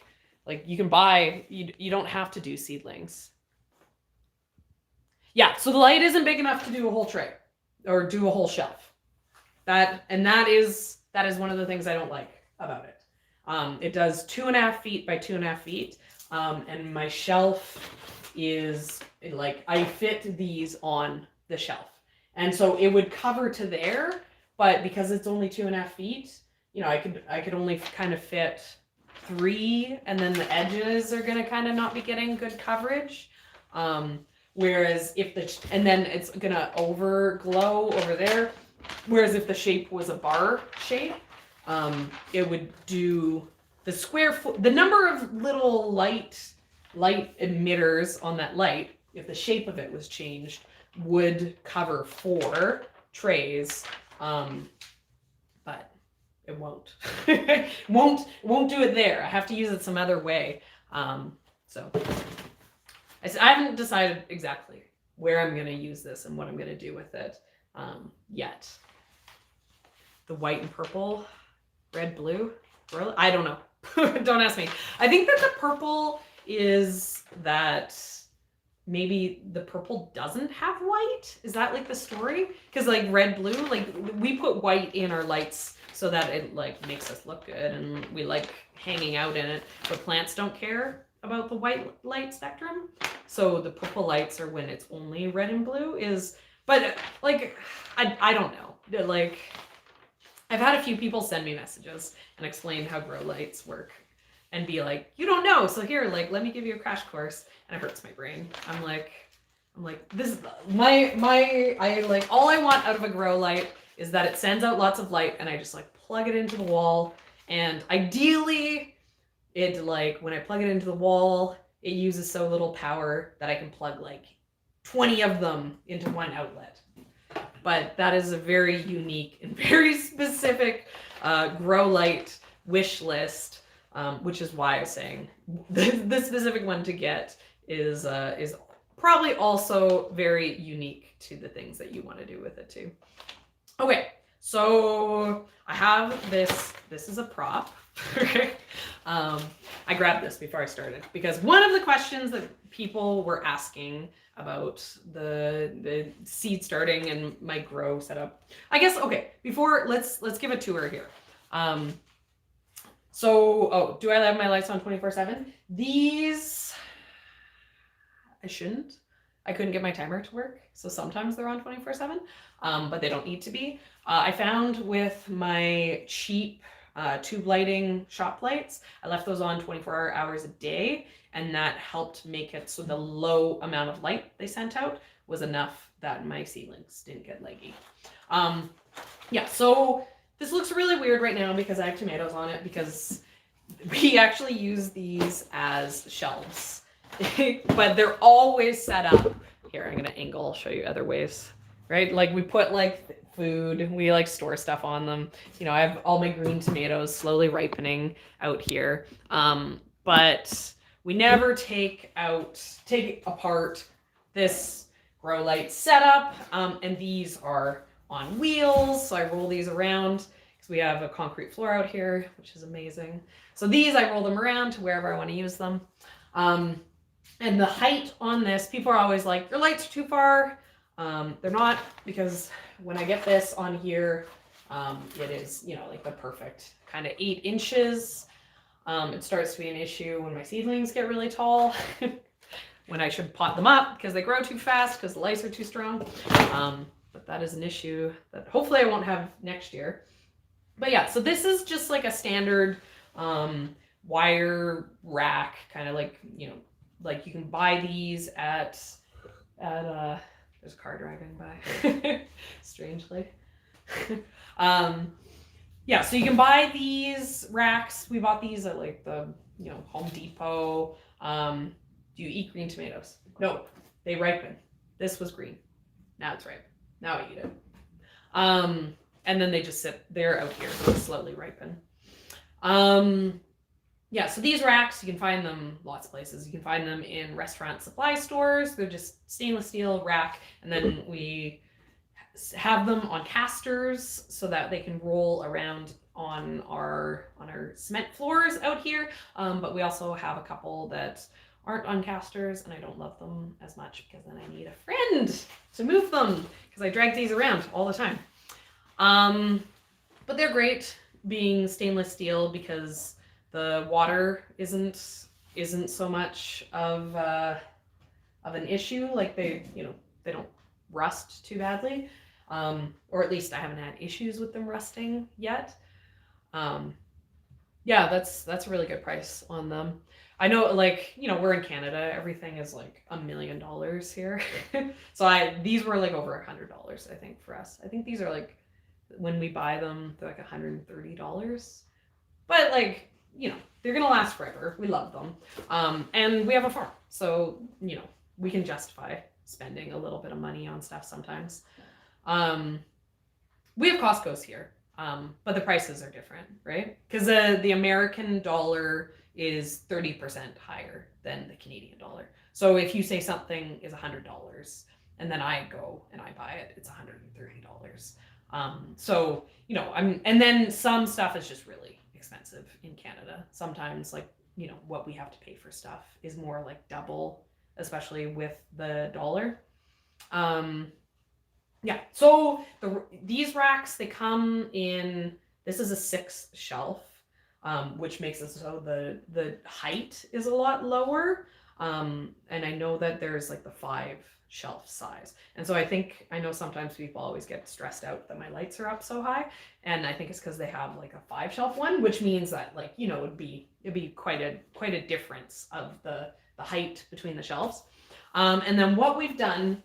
you can buy, you don't have to do seedlings. Yeah, so the light isn't big enough to do a whole tray or do a whole shelf. That is one of the things I don't like about it. It does 2.5 feet by 2.5 feet. And my shelf is like, I fit these on the shelf. And so it would cover to there, but because it's only 2.5 feet, you know, I could only kind of fit 3, and then the edges are gonna kind of not be getting good coverage. Whereas and then it's gonna overglow over there. Whereas if the shape was a bar shape, it would do the number of little light emitters on that light, if the shape of it was changed, would cover 4 trays. But it won't. won't do it there. I have to use it some other way. So I haven't decided exactly where I'm going to use this and what I'm going to do with it yet. The white and purple, red, blue, I don't know. Don't ask me. I think that the purple is that maybe the purple doesn't have white. Is that like the story? Because like red, blue, like we put white in our lights so that it like makes us look good and we like hanging out in it. But plants don't care about the white light spectrum. So the purple lights are when it's only red and blue but like, I don't know. Like, I've had a few people send me messages and explain how grow lights work and be like, you don't know, so here, like, let me give you a crash course. And it hurts my brain. I'm like, this is I like, all I want out of a grow light is that it sends out lots of light and I just like plug it into the wall. And ideally it like, when I plug it into the wall, it uses so little power that I can plug like 20 of them into one outlet. But that is a very unique and very specific grow light wish list, which is why I'm saying the specific one to get is probably also very unique to the things that you want to do with it too. Okay, so I have this. This is a prop. Okay, I grabbed this before I started because one of the questions that people were asking about the seed starting and my grow setup. I guess, okay, before let's give a tour here. So, do I have my lights on 24/7? These, I shouldn't. I couldn't get my timer to work, so sometimes they're on 24/7, but they don't need to be. I found with my cheap tube lighting shop lights, I left those on 24 hours a day, and that helped make it so the low amount of light they sent out was enough that my seedlings didn't get leggy. Yeah, so this looks really weird right now because I have tomatoes on it because we actually use these as shelves. But they're always set up. Here, I'm gonna angle, I'll show you other ways, right? Like we put like food, we like store stuff on them. You know, I have all my green tomatoes slowly ripening out here. But we never take apart this grow light setup. And these are on wheels. So I roll these around because we have a concrete floor out here, which is amazing. So these, I roll them around to wherever I want to use them. And the height on this, people are always like, your lights are too far. They're not, because when I get this on here, it is, you know, like the perfect kind of 8 inches. It starts to be an issue when my seedlings get really tall, when I should pot them up because they grow too fast because the lights are too strong. But that is an issue that hopefully I won't have next year. But yeah, so this is just like a standard wire rack, kind of like, you know, like you can buy these at there's a car driving by, strangely. Yeah, so you can buy these racks. We bought these at like the, you know, Home Depot. Do you eat green tomatoes? No, they ripen. This was green. Now it's ripe. Now I eat it. And then they just sit there out here, slowly ripen. Yeah, so these racks, you can find them lots of places. You can find them in restaurant supply stores. They're just stainless steel rack. And then we have them on casters so that they can roll around on our cement floors out here. But we also have a couple that aren't on casters, and I don't love them as much because then I need a friend to move them because I drag these around all the time. But they're great being stainless steel because the water isn't so much of an issue. Like they don't rust too badly, or at least I haven't had issues with them rusting yet. Yeah, that's a really good price on them. I know, like, you know, we're in Canada, everything is like $1 million here. So these were like over $100, I think, for us. I think these are like, when we buy them, they're like $130. But like, you know, they're gonna last forever. We love them. And we have a farm, so, you know, we can justify spending a little bit of money on stuff sometimes. We have Costco's here, but the prices are different, right? Because the American dollar is 30% higher than the Canadian dollar. So if you say something is $100 and then I go and I buy it, it's $130. So, you know, and then some stuff is just really expensive in Canada. Sometimes, like, you know, what we have to pay for stuff is more like double, especially with the dollar. Yeah, so these racks, they come in, this is a 6 shelf, which makes it so the height is a lot lower. And I know that there's like the 5 shelf size. And so I know sometimes people always get stressed out that my lights are up so high. And I think it's because they have like a 5 shelf one, which means that, like, you know, it'd be quite a difference of the height between the shelves. And then what we've done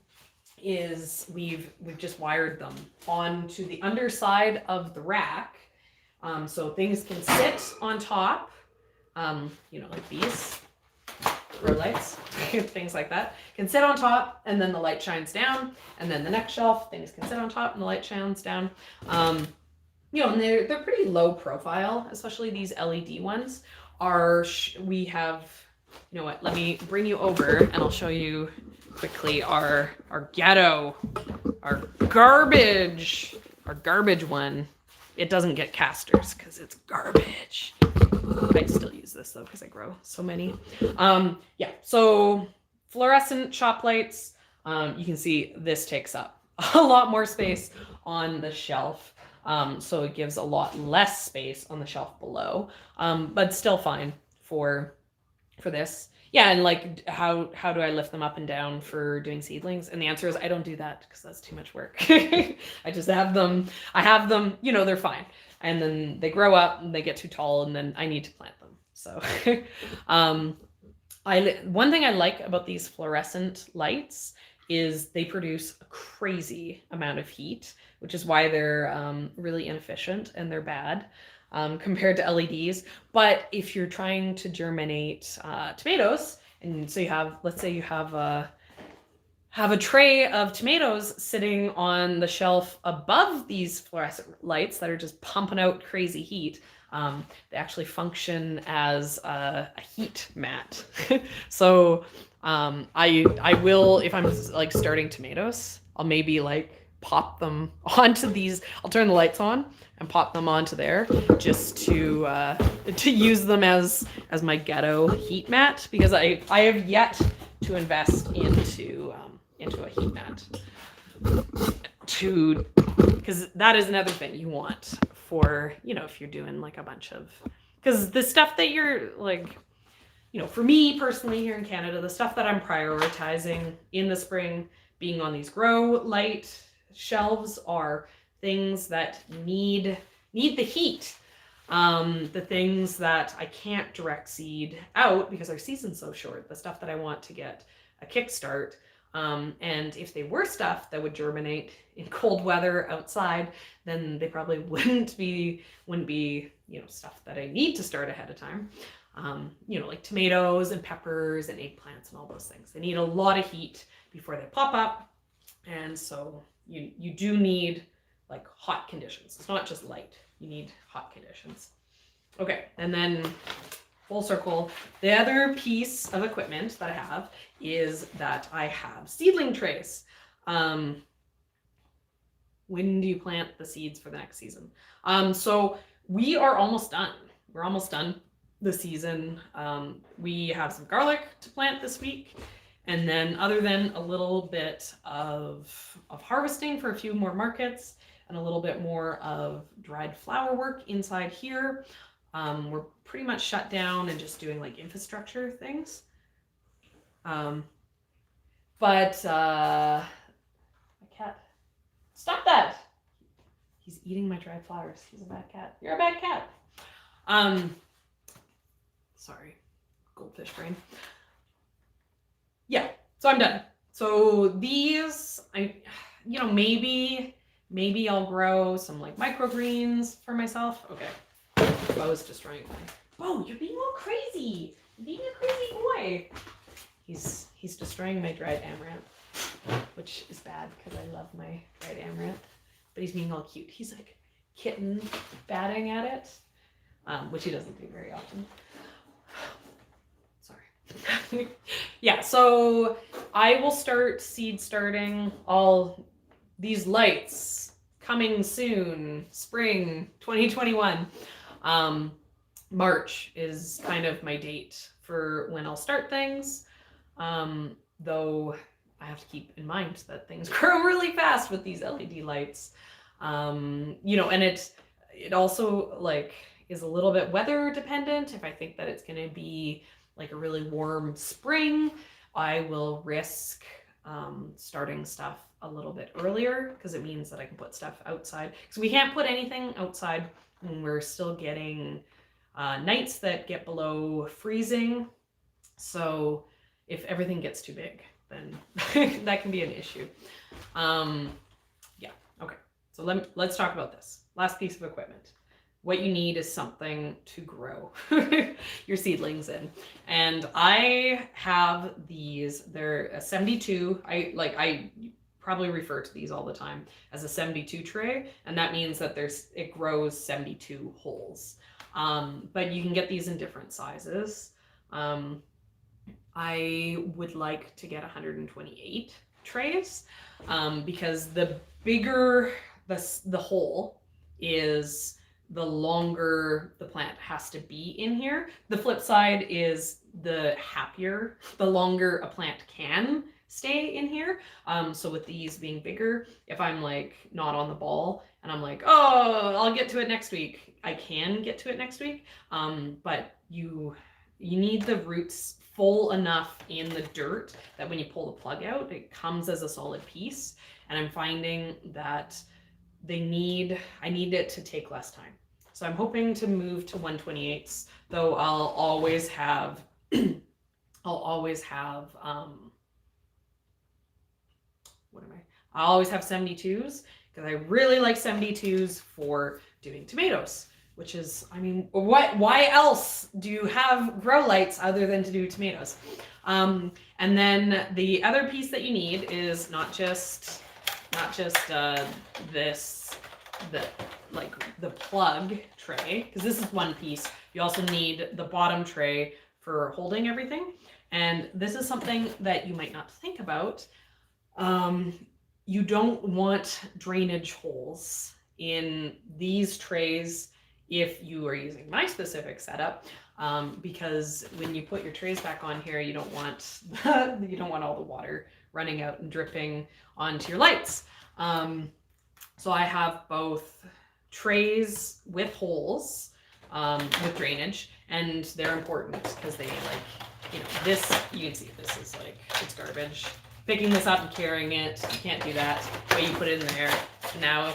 is we've just wired them onto the underside of the rack. So things can sit on top, you know, like these grow lights, things like that, can sit on top, and then the light shines down. And then the next shelf, things can sit on top and the light shines down. You know, and they're pretty low profile, especially these LED ones. We have, you know what, let me bring you over and I'll show you quickly our ghetto, our garbage one. It doesn't get casters because it's garbage. I still use this though because I grow so many. Yeah, so fluorescent shop lights. You can see this takes up a lot more space on the shelf. So it gives a lot less space on the shelf below, but still fine for this. Yeah, and like how do I lift them up and down for doing seedlings? And the answer is I don't do that because that's too much work. I just have them. I have them, you know, they're fine. And then they grow up and they get too tall and then I need to plant them. So one thing I like about these fluorescent lights is they produce a crazy amount of heat, which is why they're really inefficient and they're bad. Compared to LEDs. But if you're trying to germinate tomatoes, and so let's say you have a tray of tomatoes sitting on the shelf above these fluorescent lights that are just pumping out crazy heat, they actually function as a heat mat. So I will, if I'm like starting tomatoes, I'll maybe like pop them onto these. I'll turn the lights on and pop them onto there just to use them as my ghetto heat mat, because I have yet to invest into a heat mat. Because that is another thing you want for, if you're doing like a bunch of, because the stuff that you're like, for me personally here in Canada, the stuff that I'm prioritizing in the spring being on these grow light shelves are things that need the heat. The things that I can't direct seed out because our season's so short, the stuff that I want to get a kickstart. And if they were stuff that would germinate in cold weather outside, then they probably wouldn't be, stuff that I need to start ahead of time. Like tomatoes and peppers and eggplants and all those things. They need a lot of heat before they pop up. And so you do need like hot conditions. It's not just light. You need hot conditions. Okay, and then full circle, the other piece of equipment that I have is that I have seedling trays. When do you plant the seeds for the next season? So we are almost done. We're almost done the season. We have some garlic to plant this week. And then other than a little bit of harvesting for a few more markets and a little bit more of dried flower work inside here, we're pretty much shut down and just doing like infrastructure things. But my cat, stop that. He's eating my dried flowers. He's a bad cat. You're a bad cat. Sorry, goldfish brain. Yeah, so I'm done. So these, maybe I'll grow some like microgreens for myself. Okay, Bo's destroying my. Bo, you're being all crazy. You're being a crazy boy. He's destroying my dried amaranth, which is bad because I love my dried amaranth. But he's being all cute. He's like kitten batting at it, which he doesn't do very often. Sorry. Yeah, so I will start starting all these lights coming soon, spring 2021. March is kind of my date for when I'll start things. Though I have to keep in mind that things grow really fast with these LED lights. And it also like is a little bit weather dependent. If I think that it's going to be like a really warm spring, I will risk starting stuff a little bit earlier because it means that I can put stuff outside. Because we can't put anything outside when we're still getting nights that get below freezing. So if everything gets too big, then that can be an issue. Yeah, okay. So let's talk about this. Last piece of equipment. What you need is something to grow your seedlings in. And I have these, they're a 72. I probably refer to these all the time as a 72 tray. And that means that it grows 72 holes. But you can get these in different sizes. I would like to get 128 trays because the bigger the hole is, the longer the plant has to be in here. The flip side is the longer a plant can stay in here. So with these being bigger, if I'm like not on the ball and I'm like, oh, I'll get to it next week, I can get to it next week. But you need the roots full enough in the dirt that when you pull the plug out, it comes as a solid piece. And I'm finding that I need it to take less time. So I'm hoping to move to 128s, though I'll always have I'll always have 72s because I really like 72s for doing tomatoes, which is, why else do you have grow lights other than to do tomatoes? And then the other piece that you need is not just the plug tray, because this is one piece. You also need the bottom tray for holding everything. And this is something that you might not think about. you don't want drainage holes in these trays if you are using my specific setup, because when you put your trays back on here, you don't want all the water running out and dripping onto your lights. So I have both trays with holes, with drainage, and they're important because they this, you can see this is like, it's garbage. Picking this up and carrying it, you can't do that. But you put it in there, now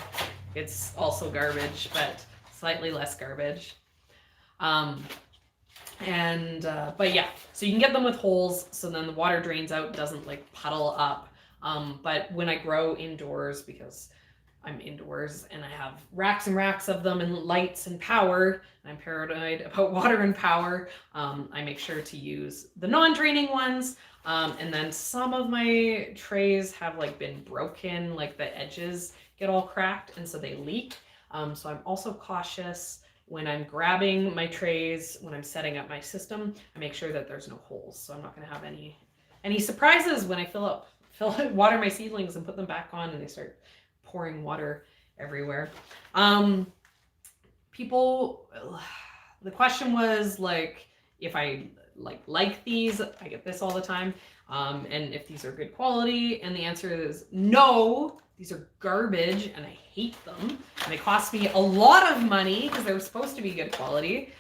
it's also garbage, but slightly less garbage. But yeah, so you can get them with holes, so then the water drains out, doesn't like puddle up. But when I grow indoors, because I'm indoors and I have racks and racks of them and lights and power, and I'm paranoid about water and power, I make sure to use the non-draining ones. And then some of my trays have like been broken, like the edges get all cracked and so they leak. So I'm also cautious when I'm grabbing my trays, when I'm setting up my system, I make sure that there's no holes. So I'm not going to have any surprises when I water my seedlings and put them back on and they start pouring water everywhere. The question was like, if I like these, I get this all the time, and if these are good quality, and the answer is no, these are garbage and I hate them, and they cost me a lot of money because they were supposed to be good quality.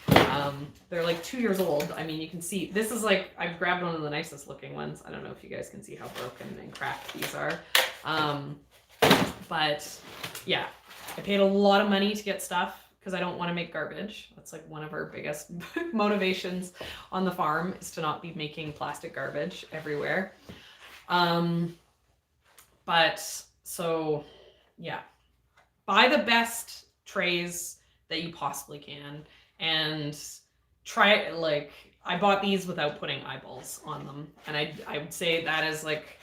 They're like 2 years old. I mean, you can see, this is like, I've grabbed one of the nicest looking ones. I don't know if you guys can see how broken and cracked these are. But yeah, I paid a lot of money to get stuff because I don't want to make garbage. That's like one of our biggest motivations on the farm, is to not be making plastic garbage everywhere. But so yeah, buy the best trays that you possibly can and try, like, I bought these without putting eyeballs on them. And I would say that is like,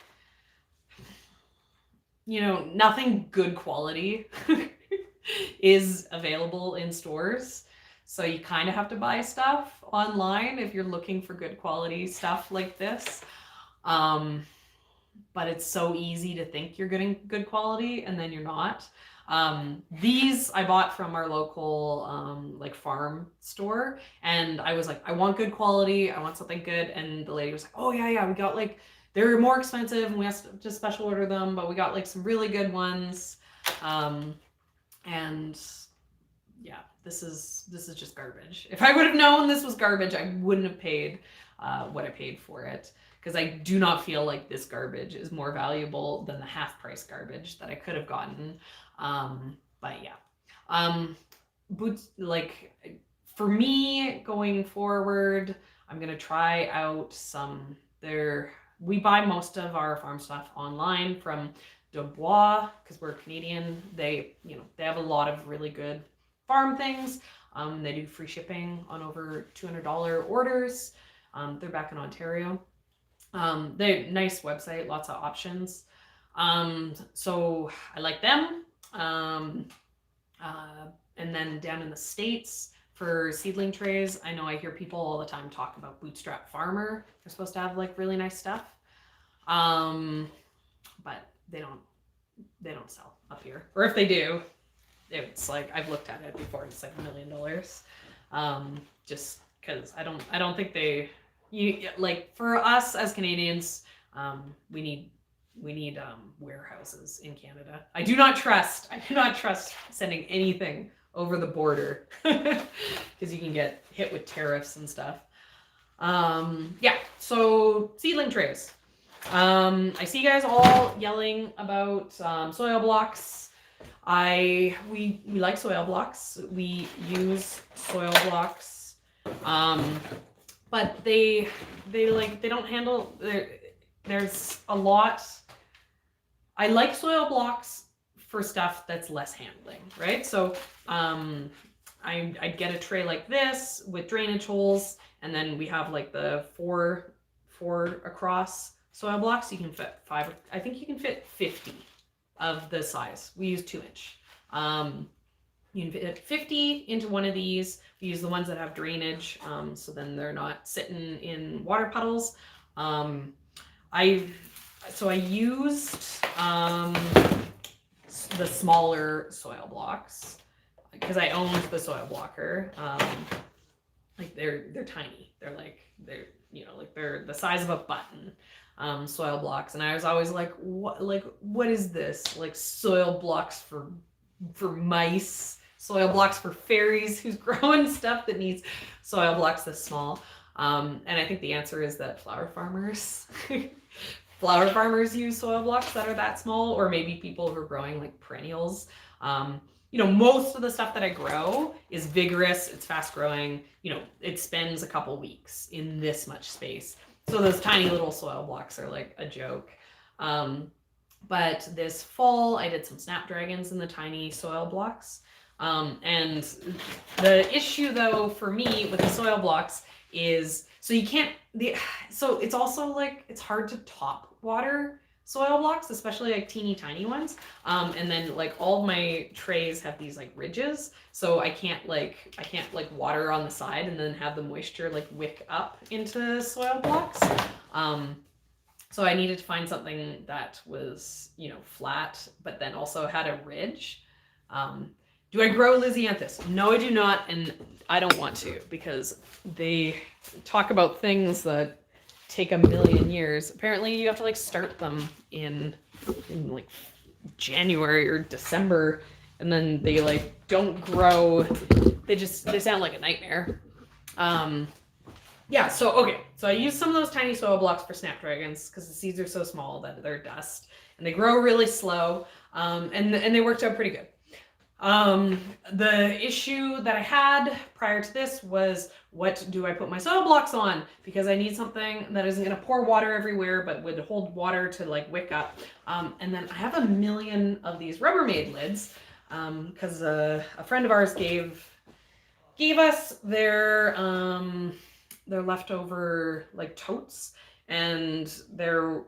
nothing good quality is available in stores. So you kind of have to buy stuff online if you're looking for good quality stuff like this. But it's so easy to think you're getting good quality and then you're not. These I bought from our local like farm store, and I was like, I want good quality, I want something good. And the lady was like, oh yeah, we got like, they're more expensive and we have to just special order them, but we got like some really good ones. And yeah, this is just garbage. If I would have known this was garbage, I wouldn't have paid what I paid for it, because I do not feel like this garbage is more valuable than the half price garbage that I could have gotten. But yeah, boots, like, for me going forward, I'm gonna try out some, we buy most of our farm stuff online from Dubois, because we're Canadian. They have a lot of really good farm things. They do free shipping on over $200 orders. They're back in Ontario. They nice website, lots of options. So I like them. And then down in the States, for seedling trays, I know I hear people all the time talk about Bootstrap Farmer. They're supposed to have like really nice stuff. But they don't sell up here. Or if they do, it's like, I've looked at it before, it's like $1 million. Just because I don't think like, for us as Canadians, we need warehouses in Canada. I do not trust sending anything over the border because you can get hit with tariffs and stuff. Yeah, so seedling trays. I see you guys all yelling about soil blocks. We like soil blocks. We use soil blocks, but they don't handle. There's a lot. I like soil blocks for stuff that's less handling, right? So I'd get a tray like this with drainage holes, and then we have like the four across soil blocks. You can fit 5. I think you can fit 50 of the size. We use 2-inch. You can fit 50 into one of these. We use the ones that have drainage, so then they're not sitting in water puddles. So I used the smaller soil blocks because I owned the soil blocker. Like they're tiny. They're the size of a button. Soil blocks, and I was always like, what is this? Like soil blocks for mice, soil blocks for fairies who's growing stuff that needs soil blocks this small. And I think the answer is that flower farmers use soil blocks that are that small, or maybe people who are growing like perennials. Most of the stuff that I grow is vigorous, it's fast growing, it spends a couple weeks in this much space. So those tiny little soil blocks are like a joke. But this fall, I did some snapdragons in the tiny soil blocks. And the issue though for me with the soil blocks is, so it's also like, it's hard to top water soil blocks, especially like teeny tiny ones. And then like all of my trays have these like ridges, so I can't water on the side and then have the moisture like wick up into soil blocks. So I needed to find something that was, flat, but then also had a ridge. Do I grow Lisianthus? No, I do not, and I don't want to, because they talk about things that take a million years. Apparently you have to like start them in like January or December, and then they like don't grow. They sound like a nightmare. Yeah, so I used some of those tiny soil blocks for snapdragons because the seeds are so small that they're dust and they grow really slow. And they worked out pretty good. The issue that I had prior to this was, what do I put my soil blocks on? Because I need something that isn't going to pour water everywhere, but would hold water to like wick up. And then I have a million of these Rubbermaid lids, because a friend of ours gave us their leftover like totes, and the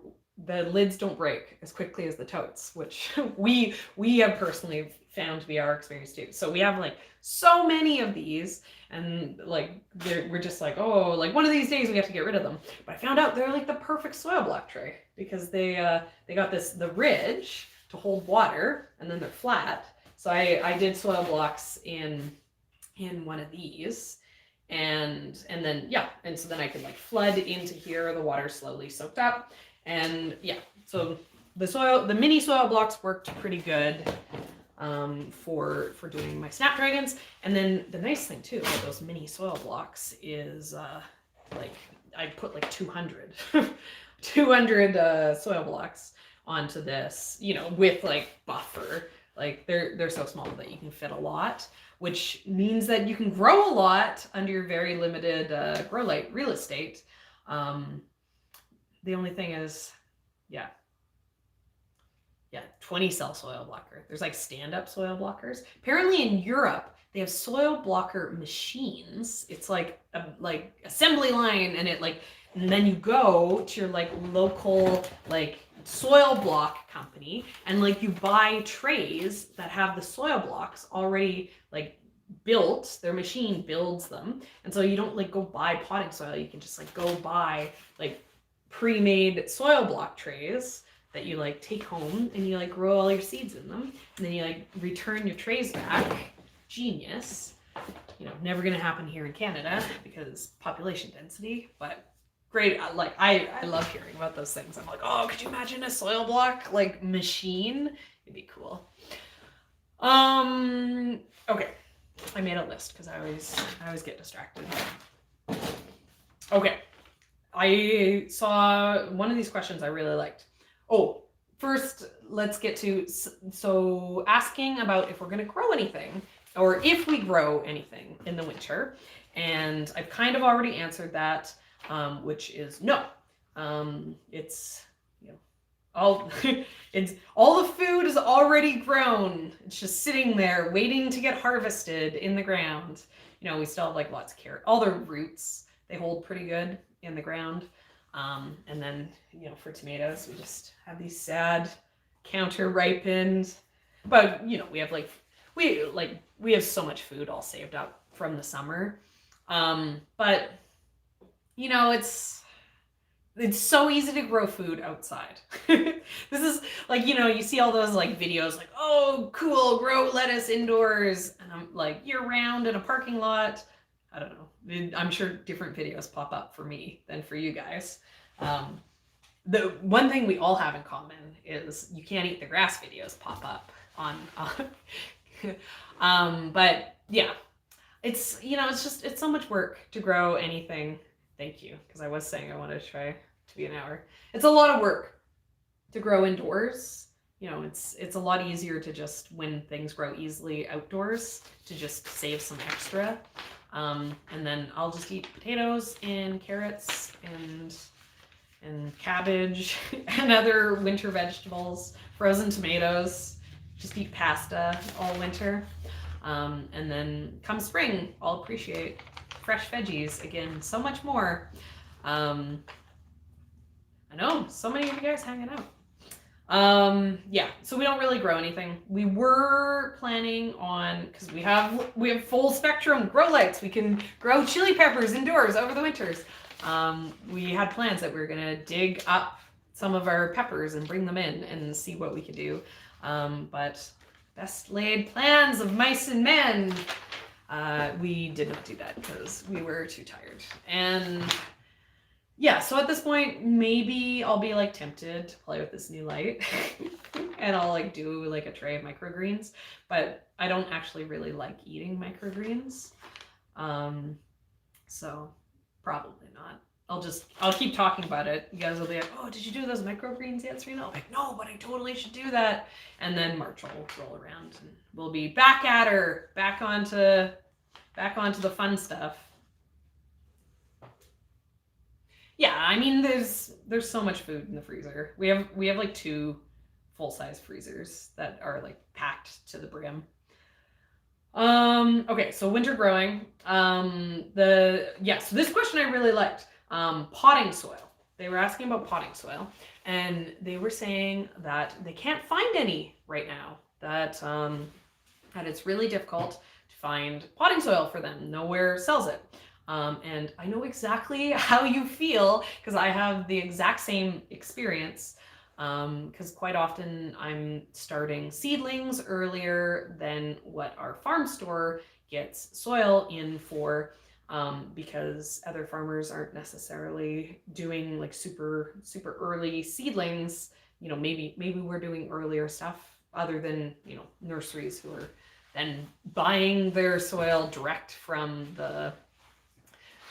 lids don't break as quickly as the totes, which we have personally found to be our experience too. So we have like so many of these, and like we're just like, oh, like one of these days we have to get rid of them. But I found out they're like the perfect soil block tray, because they got the ridge to hold water, and then they're flat. So I did soil blocks in one of these. And then so then I could like flood into here, the water slowly soaked up, and so the mini soil blocks worked pretty good for doing my snapdragons. And then the nice thing too about those mini soil blocks is like I put like 200 soil blocks onto this, with like buffer. Like they're so small that you can fit a lot, which means that you can grow a lot under your very limited grow light real estate. The only thing is, 20 cell soil blocker. There's like stand-up soil blockers. Apparently in Europe, they have soil blocker machines. It's like a assembly line, and and then you go to your like local like soil block company, and like you buy trays that have the soil blocks already like built. Their machine builds them, and so you don't like go buy potting soil. You can just like go buy like pre-made soil block trays that you like take home, and you like grow all your seeds in them, and then you like return your trays back. Genius. Never gonna happen here in Canada because population density, but great. I love hearing about those things. I'm like, oh, could you imagine a soil block like machine? It'd be cool. Okay, I made a list because I always get distracted. Okay, I saw one of these questions I really liked. Oh, first let's get to so asking about if we're gonna grow anything, or if we grow anything in the winter, and I've kind of already answered that. Which is no. It's all all the food is already grown. It's just sitting there waiting to get harvested in the ground. We still have like lots of carrot. All the roots, they hold pretty good in the ground. And then for tomatoes, we just have these sad counter ripened. But we have we have so much food all saved up from the summer. But it's so easy to grow food outside. This is like, you know, you see all those like videos like, oh, cool, grow lettuce indoors. And I'm like year round in a parking lot. I don't know. I'm sure different videos pop up for me than for you guys. The one thing we all have in common is you can't eat the grass videos pop up on, but yeah, it's, you know, it's so much work to grow anything. Thank you, because I was saying I wanted to try to be an hour. It's a lot of work to grow indoors. You know, it's a lot easier to just, when things grow easily outdoors, to just save some extra. And then I'll just eat potatoes and carrots and cabbage and other winter vegetables, frozen tomatoes, just eat pasta all winter. And then come spring, I'll appreciate fresh veggies again, so much more. I know, so many of you guys hanging out. Yeah, so we don't really grow anything. We were planning on, because we have full spectrum grow lights. We can grow chili peppers indoors over the winters. We had plans that we were gonna dig up some of our peppers and bring them in and see what we could do. But best laid plans of mice and men. We did not do that because we were too tired. And yeah, so at this point, maybe I'll be like tempted to play with this new light and I'll like do like a tray of microgreens, but I don't actually really like eating microgreens. So probably not. I'll keep talking about it. You guys will be like, oh, did you do those microgreens yet, Serena? I'm like, no, but I totally should do that. And then March will roll around and we'll be back at her, back onto the fun stuff. Yeah, I mean, there's so much food in the freezer. We have like 2 full-size freezers that are like packed to the brim. Okay, so winter growing. So this question I really liked. Potting soil. They were asking about potting soil, and they were saying that they can't find any right now. That it's really difficult to find potting soil for them. Nowhere sells it. And I know exactly how you feel because I have the exact same experience. Because quite often I'm starting seedlings earlier than what our farm store gets soil in for, because other farmers aren't necessarily doing like super early seedlings. You know, maybe we're doing earlier stuff other than, you know, nurseries who are then buying their soil direct from the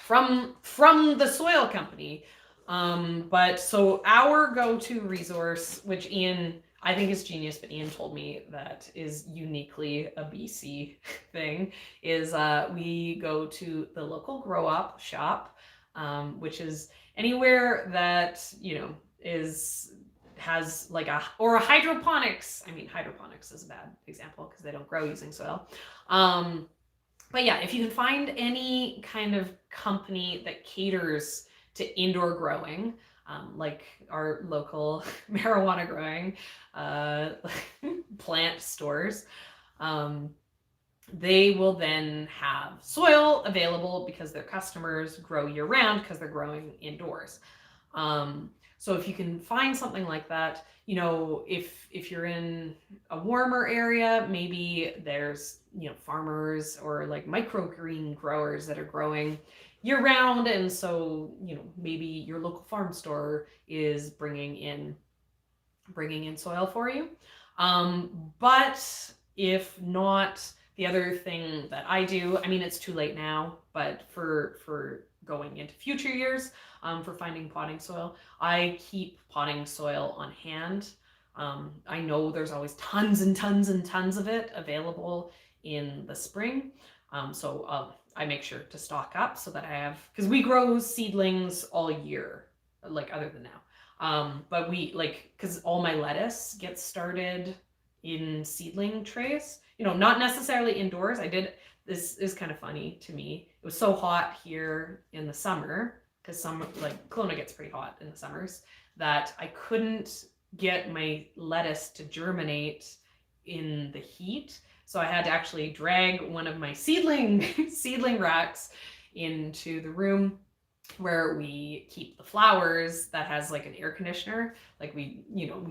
soil company. But so our go-to resource, which Ian, I think is genius, but Ian told me that is uniquely a BC thing, is we go to the local grow-op shop, which is anywhere that, you know, has like a hydroponics. I mean, hydroponics is a bad example because they don't grow using soil. But yeah, if you can find any kind of company that caters to indoor growing, like our local marijuana growing plant stores, they will then have soil available because their customers grow year round because they're growing indoors. So if you can find something like that, you know, if you're in a warmer area, maybe there's, you know, farmers or like microgreen growers that are growing year round, and so, you know, maybe your local farm store is bringing in soil for you. But if not, the other thing that I do, I mean, it's too late now, but for going into future years, for finding potting soil, I keep potting soil on hand. I know there's always tons and tons and tons of it available in the spring. So I make sure to stock up so that I have, because we grow seedlings all year, like other than now. But we like, because all my lettuce gets started in seedling trays, you know, not necessarily indoors. This is kind of funny to me. It was so hot here in the summer, because like Kelowna gets pretty hot in the summers, that I couldn't get my lettuce to germinate in the heat. So I had to actually drag one of my seedling racks into the room where we keep the flowers that has like an air conditioner. Like we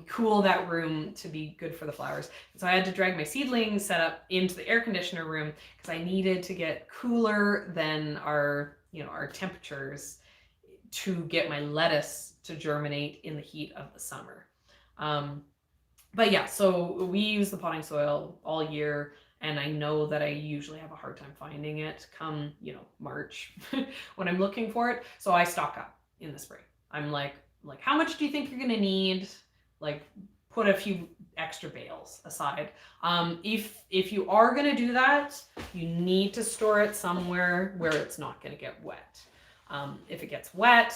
cool that room to be good for the flowers. So I had to drag my seedling setup into the air conditioner room because I needed to get cooler than our temperatures to get my lettuce to germinate in the heat of the summer. But yeah, so we use the potting soil all year, and I know that I usually have a hard time finding it come, March when I'm looking for it. So I stock up in the spring. I'm like, how much do you think you're gonna need? Like, put a few extra bales aside. If you are gonna do that, you need to store it somewhere where it's not gonna get wet. If it gets wet,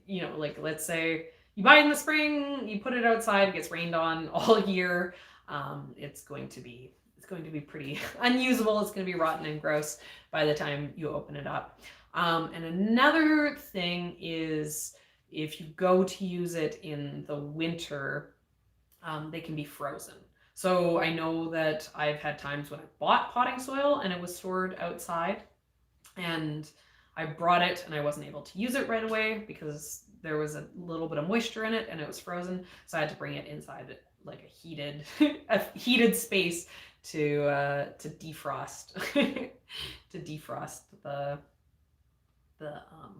like let's say you buy it in the spring, you put it outside, it gets rained on all year. It's going to be pretty unusable. It's going to be rotten and gross by the time you open it up. And another thing is if you go to use it in the winter, they can be frozen. So I know that I've had times when I bought potting soil and it was stored outside, and I brought it and I wasn't able to use it right away because there was a little bit of moisture in it and it was frozen. So I had to bring it inside like a heated space to defrost to defrost the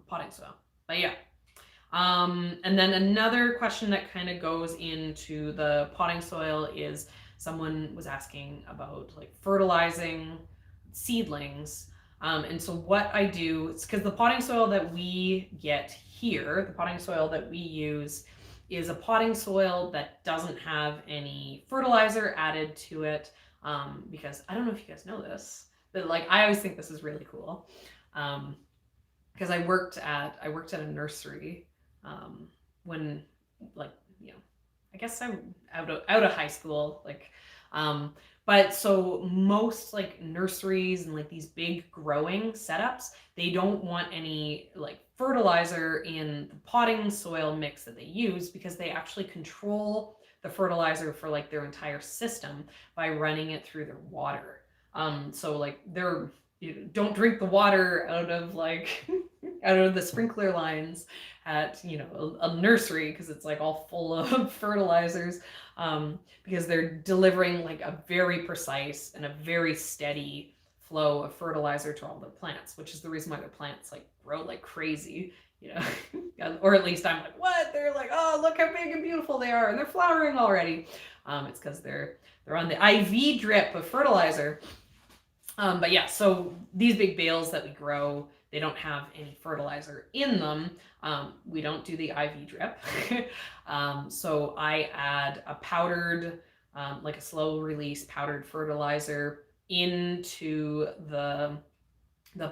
potting soil. But yeah. And then another question that kind of goes into the potting soil is someone was asking about like fertilizing seedlings. And so what I do is because the potting soil that we get here, the potting soil that we use is a potting soil that doesn't have any fertilizer added to it. Because I don't know if you guys know this, but like I always think this is really cool. Because I worked at a nursery when I guess I'm out of high school, but so most like nurseries and like these big growing setups, they don't want any like fertilizer in the potting soil mix that they use because they actually control the fertilizer for like their entire system by running it through their water. So like don't drink the water out of like out of the sprinkler lines at a nursery because it's like all full of fertilizers, because they're delivering like a very precise and a very steady flow of fertilizer to all their plants, which is the reason why their plants like grow like crazy, or at least I'm like, what? They're like, oh, look how big and beautiful they are and they're flowering already. It's because they're on the IV drip of fertilizer. But yeah, so these big bales that we grow, they don't have any fertilizer in them. We don't do the IV drip. So I add a powdered, like a slow release powdered fertilizer into the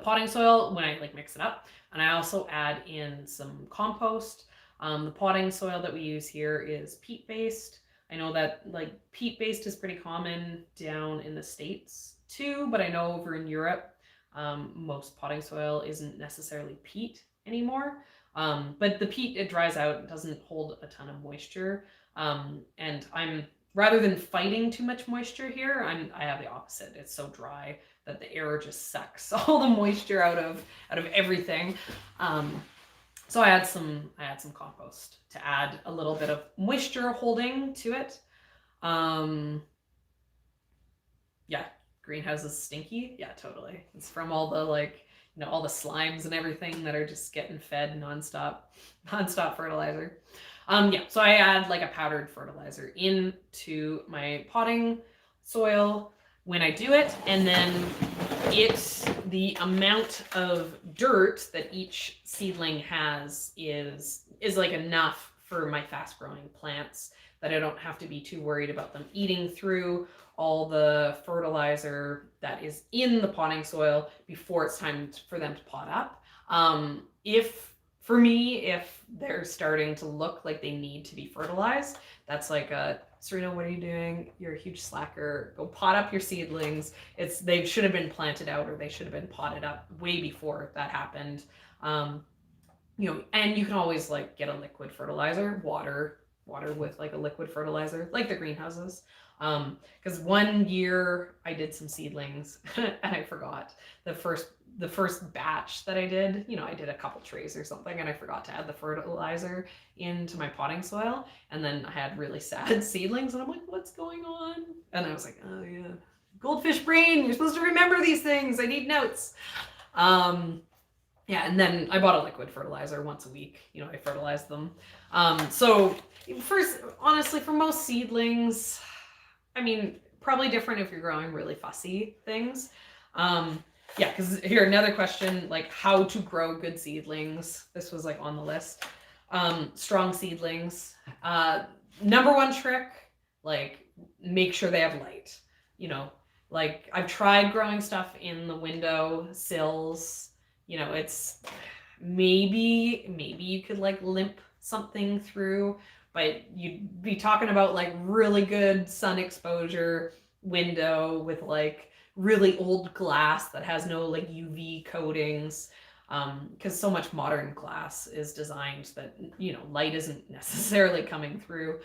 potting soil when I like mix it up. And I also add in some compost. The potting soil that we use here is peat based. I know that like peat based is pretty common down in the States too, but I know over in Europe, most potting soil isn't necessarily peat anymore. But the peat, it dries out, it doesn't hold a ton of moisture. And I'm, rather than fighting too much moisture here, I have the opposite. It's so dry that the air just sucks all the moisture out of everything. So I add some compost to add a little bit of moisture holding to it. Yeah, greenhouses stinky. Yeah, totally. It's from all the all the slimes and everything that are just getting fed nonstop fertilizer. Yeah, so I add like a powdered fertilizer into my potting soil when I do it, and then the amount of dirt that each seedling has is like enough for my fast growing plants that I don't have to be too worried about them eating through all the fertilizer that is in the potting soil before it's time for them to pot up. If they're starting to look like they need to be fertilized, that's like Serena, what are you doing? You're a huge slacker. Go pot up your seedlings. They should have been planted out, or they should have been potted up way before that happened. And you can always like get a liquid fertilizer, water with like a liquid fertilizer, like the greenhouses. Because one year I did some seedlings and I forgot the first batch that I did, I did a couple trays or something, and I forgot to add the fertilizer into my potting soil, and then I had really sad seedlings, and I'm like, what's going on? And I was like, oh yeah, goldfish brain, you're supposed to remember these things. I need notes. Yeah, and then I bought a liquid fertilizer once a week. I fertilized them. So honestly, for most seedlings, I mean, probably different if you're growing really fussy things. Yeah, because here, another question, like how to grow good seedlings. This was like on the list. Strong seedlings. Number one trick, like make sure they have light. Like I've tried growing stuff in the window sills. It's maybe you could like limp something through, but you'd be talking about like really good sun exposure window with like really old glass that has no like UV coatings, because so much modern glass is designed that light isn't necessarily coming through.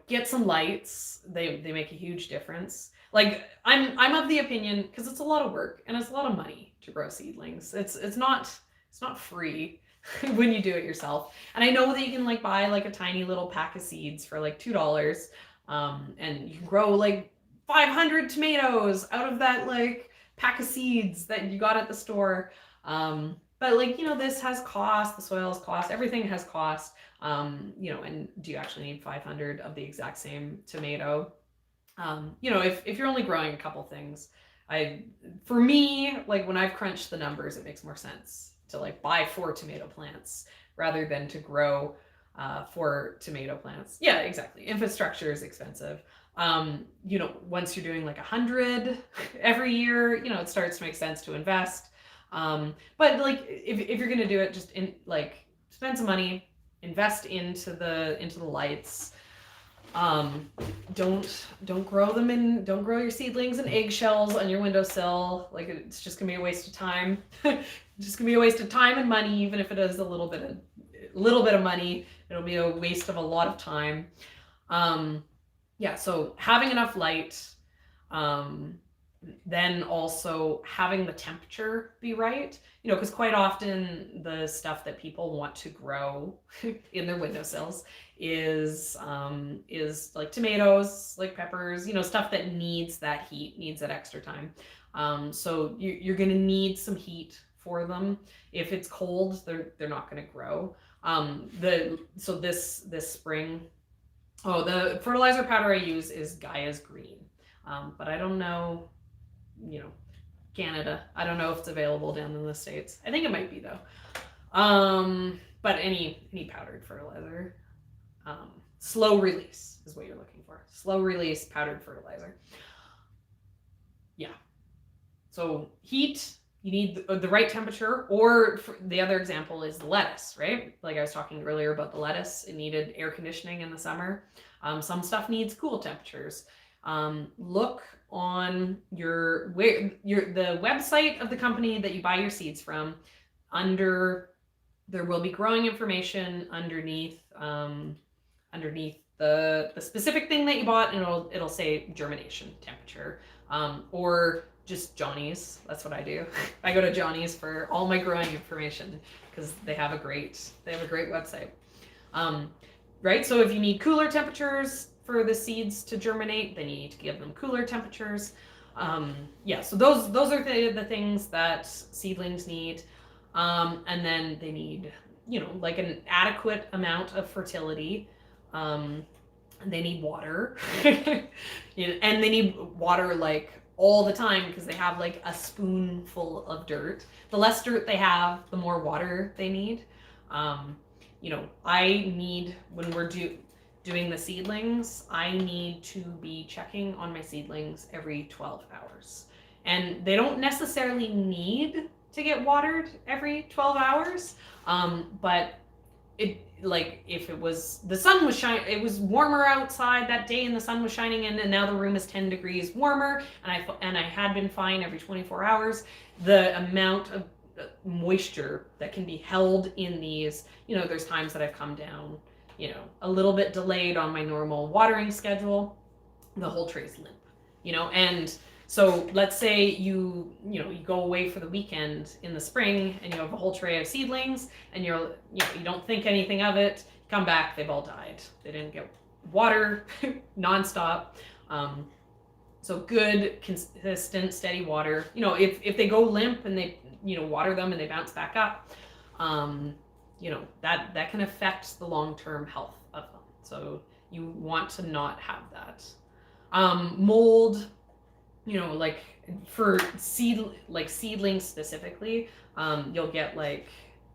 Get some lights. They make a huge difference. Like I'm of the opinion, because it's a lot of work and it's a lot of money to grow seedlings. It's not free when you do it yourself. And I know that you can like buy like a tiny little pack of seeds for like $2, and you can grow like 500 tomatoes out of that like pack of seeds that you got at the store. But like, this has cost, the soil has cost, everything has cost. And do you actually need 500 of the exact same tomato? If you're only growing a couple things, for me, like when I've crunched the numbers, it makes more sense to like buy 4 tomato plants rather than to grow 4 tomato plants. Yeah, exactly. Infrastructure is expensive. Once you're doing like 100 every year, it starts to make sense to invest. But like if you're gonna do it, just spend some money, invest into the lights. Don't grow your seedlings in eggshells on your windowsill. Like it's just gonna be a waste of time. Just gonna be a waste of time and money, even if it is a little bit of money. It'll be a waste of a lot of time. Yeah, so having enough light, then also having the temperature be right, because quite often the stuff that people want to grow in their windowsills is like tomatoes, like peppers, stuff that needs that heat, needs that extra time. So you're going to need some heat for them. If it's cold, they're not going to grow. So this spring, the fertilizer powder I use is Gaia's Green, but I don't know, Canada. I don't know if it's available down in the States. I think it might be though. But any powdered fertilizer, slow release is what you're looking for. Slow release powdered fertilizer. Yeah. So heat, you need the right temperature, or the other example is the lettuce, right? Like I was talking earlier about the lettuce, it needed air conditioning in the summer. Some stuff needs cool temperatures. Look on the website of the company that you buy your seeds from. There will be growing information underneath the specific thing that you bought, and it'll say germination temperature, or just Johnny's. That's what I do. I go to Johnny's for all my growing information because they have a great website. Right? So if you need cooler temperatures for the seeds to germinate, then you need to give them cooler temperatures. Yeah, so those are the things that seedlings need. And then they need, like an adequate amount of fertility. They need water. And they need water like all the time because they have like a spoonful of dirt. The less dirt they have, the more water they need. I need, when we're doing the seedlings, I need to be checking on my seedlings every 12 hours. And they don't necessarily need to get watered every 12 hours. But if it was, the sun was shining, it was warmer outside that day and the sun was shining in, and now the room is 10 degrees warmer, and I had been fine every 24 hours, the amount of moisture that can be held in these, there's times that I've come down you know, a little bit delayed on my normal watering schedule, the whole tray's limp, you know. And so let's say you go away for the weekend in the spring and you have a whole tray of seedlings and you don't think anything of it. You come back, they've all died. They didn't get water nonstop. So good, consistent, steady water. You know, if they go limp and they, you know, water them and they bounce back up, you know, that can affect the long-term health of them. So you want to not have that. Mold, you know, like for seedlings specifically, you'll get like,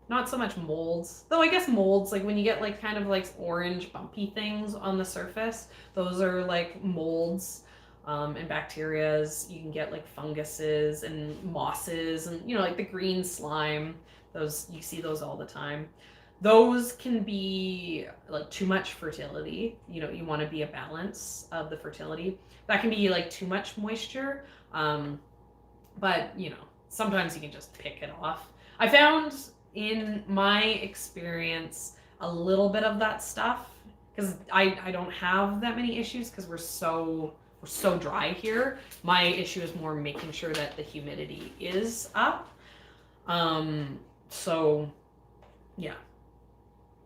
not so much molds, though I guess molds, like when you get like kind of like orange bumpy things on the surface, those are like molds. And bacterias. You can get like funguses and mosses and, you know, like the green slime. Those, you see those all the time. Those can be like too much fertility. You know, you want to be a balance of the fertility. That can be like too much moisture. But, you know, sometimes you can just pick it off. I found in my experience a little bit of that stuff because I don't have that many issues because we're so dry here. My issue is more making sure that the humidity is up. So yeah.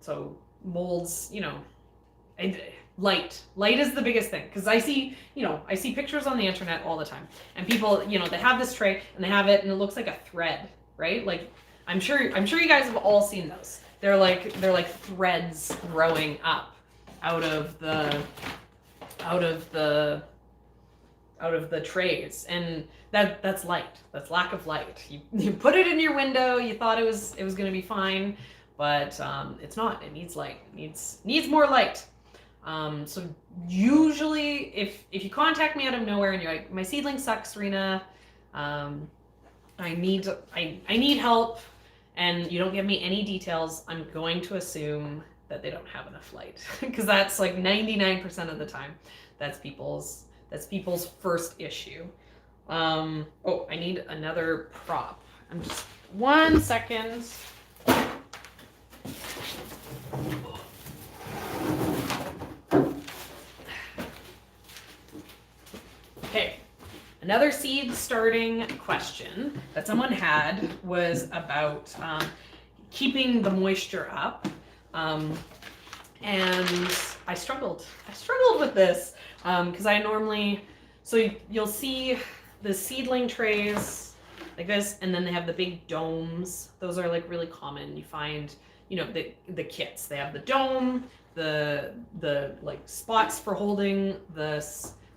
So molds, you know, light is the biggest thing because I see pictures on the internet all the time and people, you know, they have this tray and they have it and it looks like a thread, right? Like I'm sure you guys have all seen those. They're like threads growing up out of the trays, and that's light. That's lack of light. You put it in your window, you thought it was going to be fine, but it's not. It needs light. It needs more light. So usually if you contact me out of nowhere and you're like, my seedling sucks, Serena, I need help, and you don't give me any details, I'm going to assume that they don't have enough light because that's like 99% of the time. That's people's first issue. Oh, I need another prop. I'm just 1 second. Okay, another seed starting question that someone had was about keeping the moisture up. And I struggled with this because I normally, so you'll see the seedling trays like this, and then they have the big domes. Those are like really common. You find, you know, the kits. They have the dome, the like spots for holding the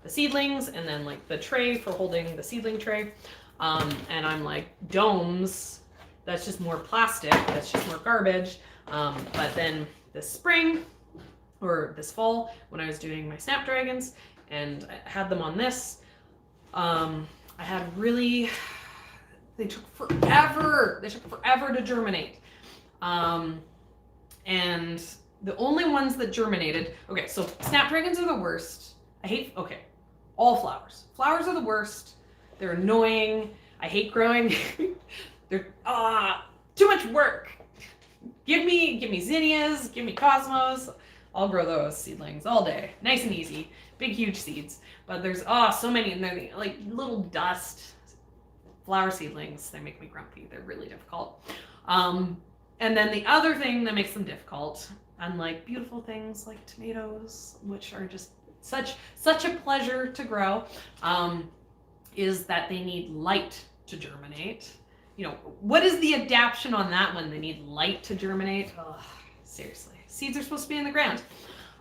seedlings, and then like the tray for holding the seedling tray. And I'm like, domes, that's just more plastic. That's just more garbage. But then this spring or this fall when I was doing my snapdragons and I had them on this, I had they took forever to germinate. And the only ones that germinated, okay, so snapdragons are the worst. All flowers. Flowers are the worst. They're annoying. I hate growing. They're too much work. Give me zinnias, give me cosmos. I'll grow those seedlings all day. Nice and easy. Big, huge seeds. But there's so many, and they're like little dust flower seedlings. They make me grumpy. They're really difficult. And then the other thing that makes them difficult, unlike beautiful things like tomatoes, which are just such a pleasure to grow, is that they need light to germinate. You know, what is the adaptation on that one? They need light to germinate. Oh, seriously. Seeds are supposed to be in the ground.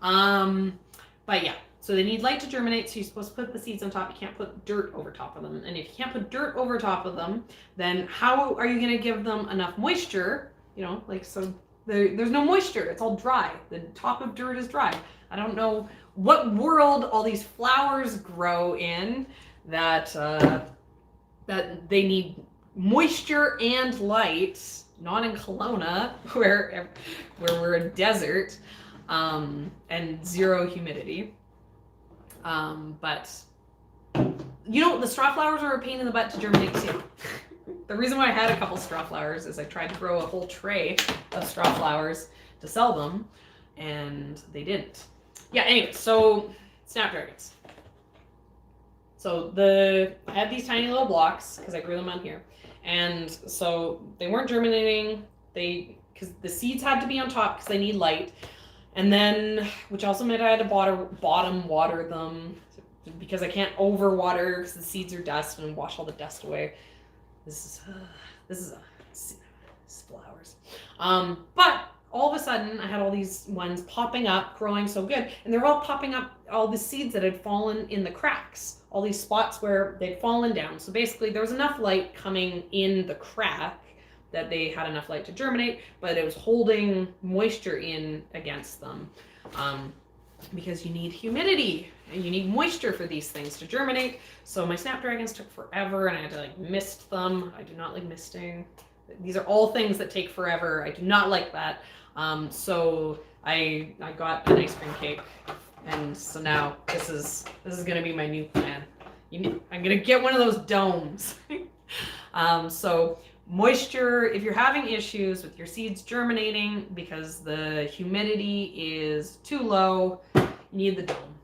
But yeah, so they need light to germinate. So you're supposed to put the seeds on top. You can't put dirt over top of them. And if you can't put dirt over top of them, then how are you going to give them enough moisture? You know, like, so there's no moisture. It's all dry. The top of dirt is dry. I don't know what world all these flowers grow in that they need moisture and light, not in Kelowna, where we're a desert, and zero humidity. But you know, the straw flowers are a pain in the butt to germinate too. The reason why I had a couple straw flowers is I tried to grow a whole tray of straw flowers to sell them, and they didn't. Yeah, anyway, so snapdragons. So I had these tiny little blocks because I grew them on here. And so they weren't germinating. Because the seeds had to be on top because they need light. And then, which also meant I had to bottom water them because I can't overwater because the seeds are dust and wash all the dust away. This is flowers. But all of a sudden, I had all these ones popping up, growing so good, and they're all popping up, all the seeds that had fallen in the cracks, all these spots where they'd fallen down. So basically, there was enough light coming in the crack that they had enough light to germinate, but it was holding moisture in against them. Because you need humidity and you need moisture for these things to germinate. So my snapdragons took forever and I had to like mist them. I do not like misting. These are all things that take forever. I do not like that. So I got an ice cream cake, and so now this is gonna be my new plan. I'm gonna get one of those domes. So moisture, if you're having issues with your seeds germinating because the humidity is too low, you need the dome.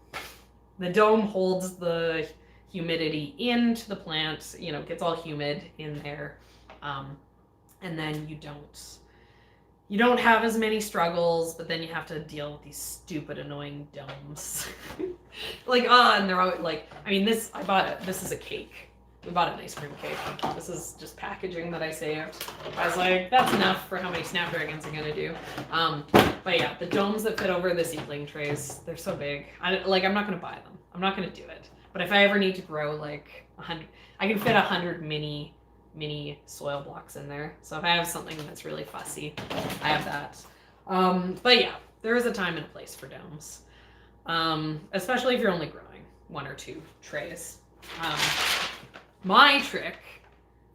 The dome holds the humidity into the plant, gets all humid in there. And then you don't have as many struggles, but then you have to deal with these stupid, annoying domes. And they're always this is a cake. We bought an ice cream cake. This is just packaging that I saved. I was like, that's enough for how many snapdragons I'm gonna do. But yeah, the domes that fit over the seedling trays, they're so big. I'm not gonna buy them. I'm not gonna do it. But if I ever need to grow 100, I can fit 100 mini soil blocks in there. So if I have something that's really fussy, I have that. But yeah, there is a time and a place for domes. Especially if you're only growing 1 or 2 trays. My trick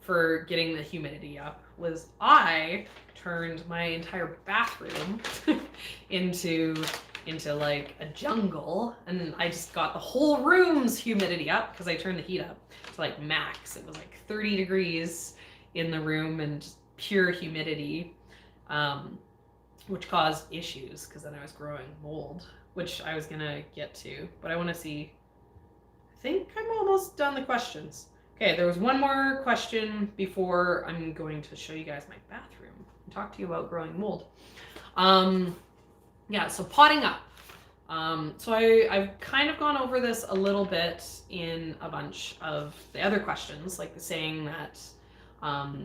for getting the humidity up was I turned my entire bathroom into like a jungle, and I just got the whole room's humidity up because I turned the heat up to like max. It was like 30 degrees in the room and pure humidity, which caused issues because then I was growing mold, which I was gonna get to, but I want to see. I think I'm almost done the questions. Okay, there was one more question before I'm going to show you guys my bathroom and talk to you about growing mold. Yeah, so potting up. So I've kind of gone over this a little bit in a bunch of the other questions, like saying that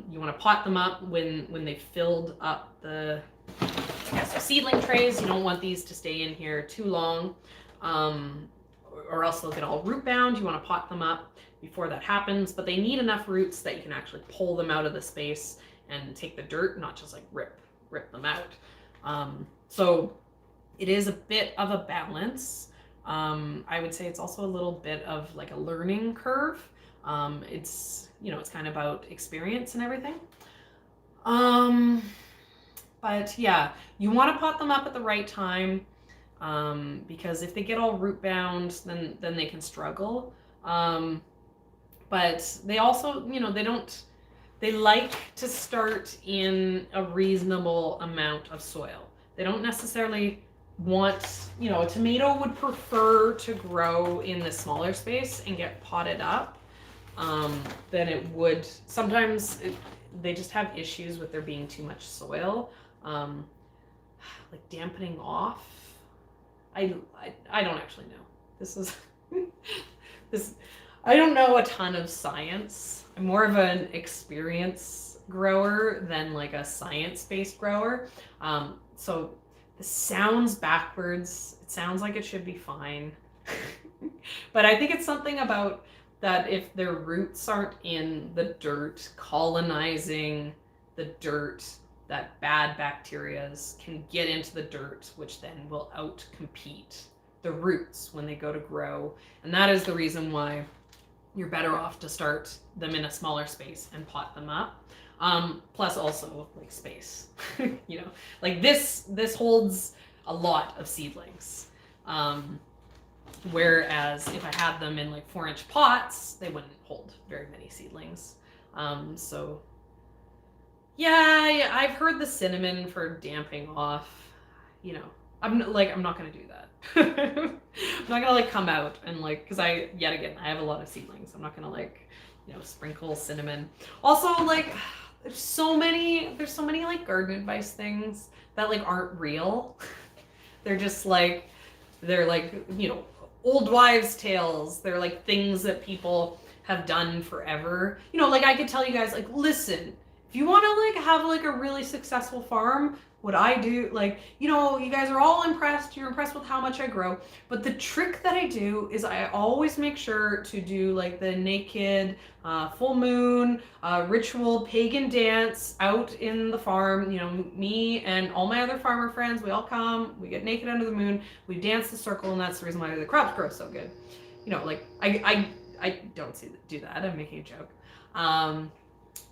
you want to pot them up when they've filled up the seedling trays. You don't want these to stay in here too long, or else they'll get all root bound. You want to pot them up before that happens, but they need enough roots that you can actually pull them out of the space and take the dirt, not just like rip them out. So it is a bit of a balance. I would say it's also a little bit of like a learning curve. It's kind of about experience and everything. But yeah, you want to pot them up at the right time, because if they get all root bound, then they can struggle. But they also, they like to start in a reasonable amount of soil. They don't necessarily want, a tomato would prefer to grow in the smaller space and get potted up than it would. Sometimes they just have issues with there being too much soil, like dampening off. I don't actually know. This I don't know a ton of science. I'm more of an experience grower than like a science-based grower. So this sounds backwards. It sounds like it should be fine. But I think it's something about that if their roots aren't in the dirt, colonizing the dirt, that bad bacteria can get into the dirt, which then will outcompete the roots when they go to grow. And that is the reason why you're better off to start them in a smaller space and pot them up. Plus also like space, like this holds a lot of seedlings. Whereas if I had them in like 4-inch pots, they wouldn't hold very many seedlings. So yeah, I've heard the cinnamon for damping off, I'm not gonna do that. I'm not gonna like come out and like, because I have a lot of seedlings. I'm not gonna like, sprinkle cinnamon. Also, like, there's so many like garden advice things that like aren't real. They're just like, they're like, old wives' tales. They're like things that people have done forever. Like I could tell you guys, like, listen, if you want to like have like a really successful farm, what I do, like, you guys are all impressed. You're impressed with how much I grow. But the trick that I do is I always make sure to do like the naked, full moon, ritual pagan dance out in the farm. Me and all my other farmer friends, we all come, we get naked under the moon, we dance the circle, and that's the reason why the crops grow so good. Like I don't do that. I'm making a joke.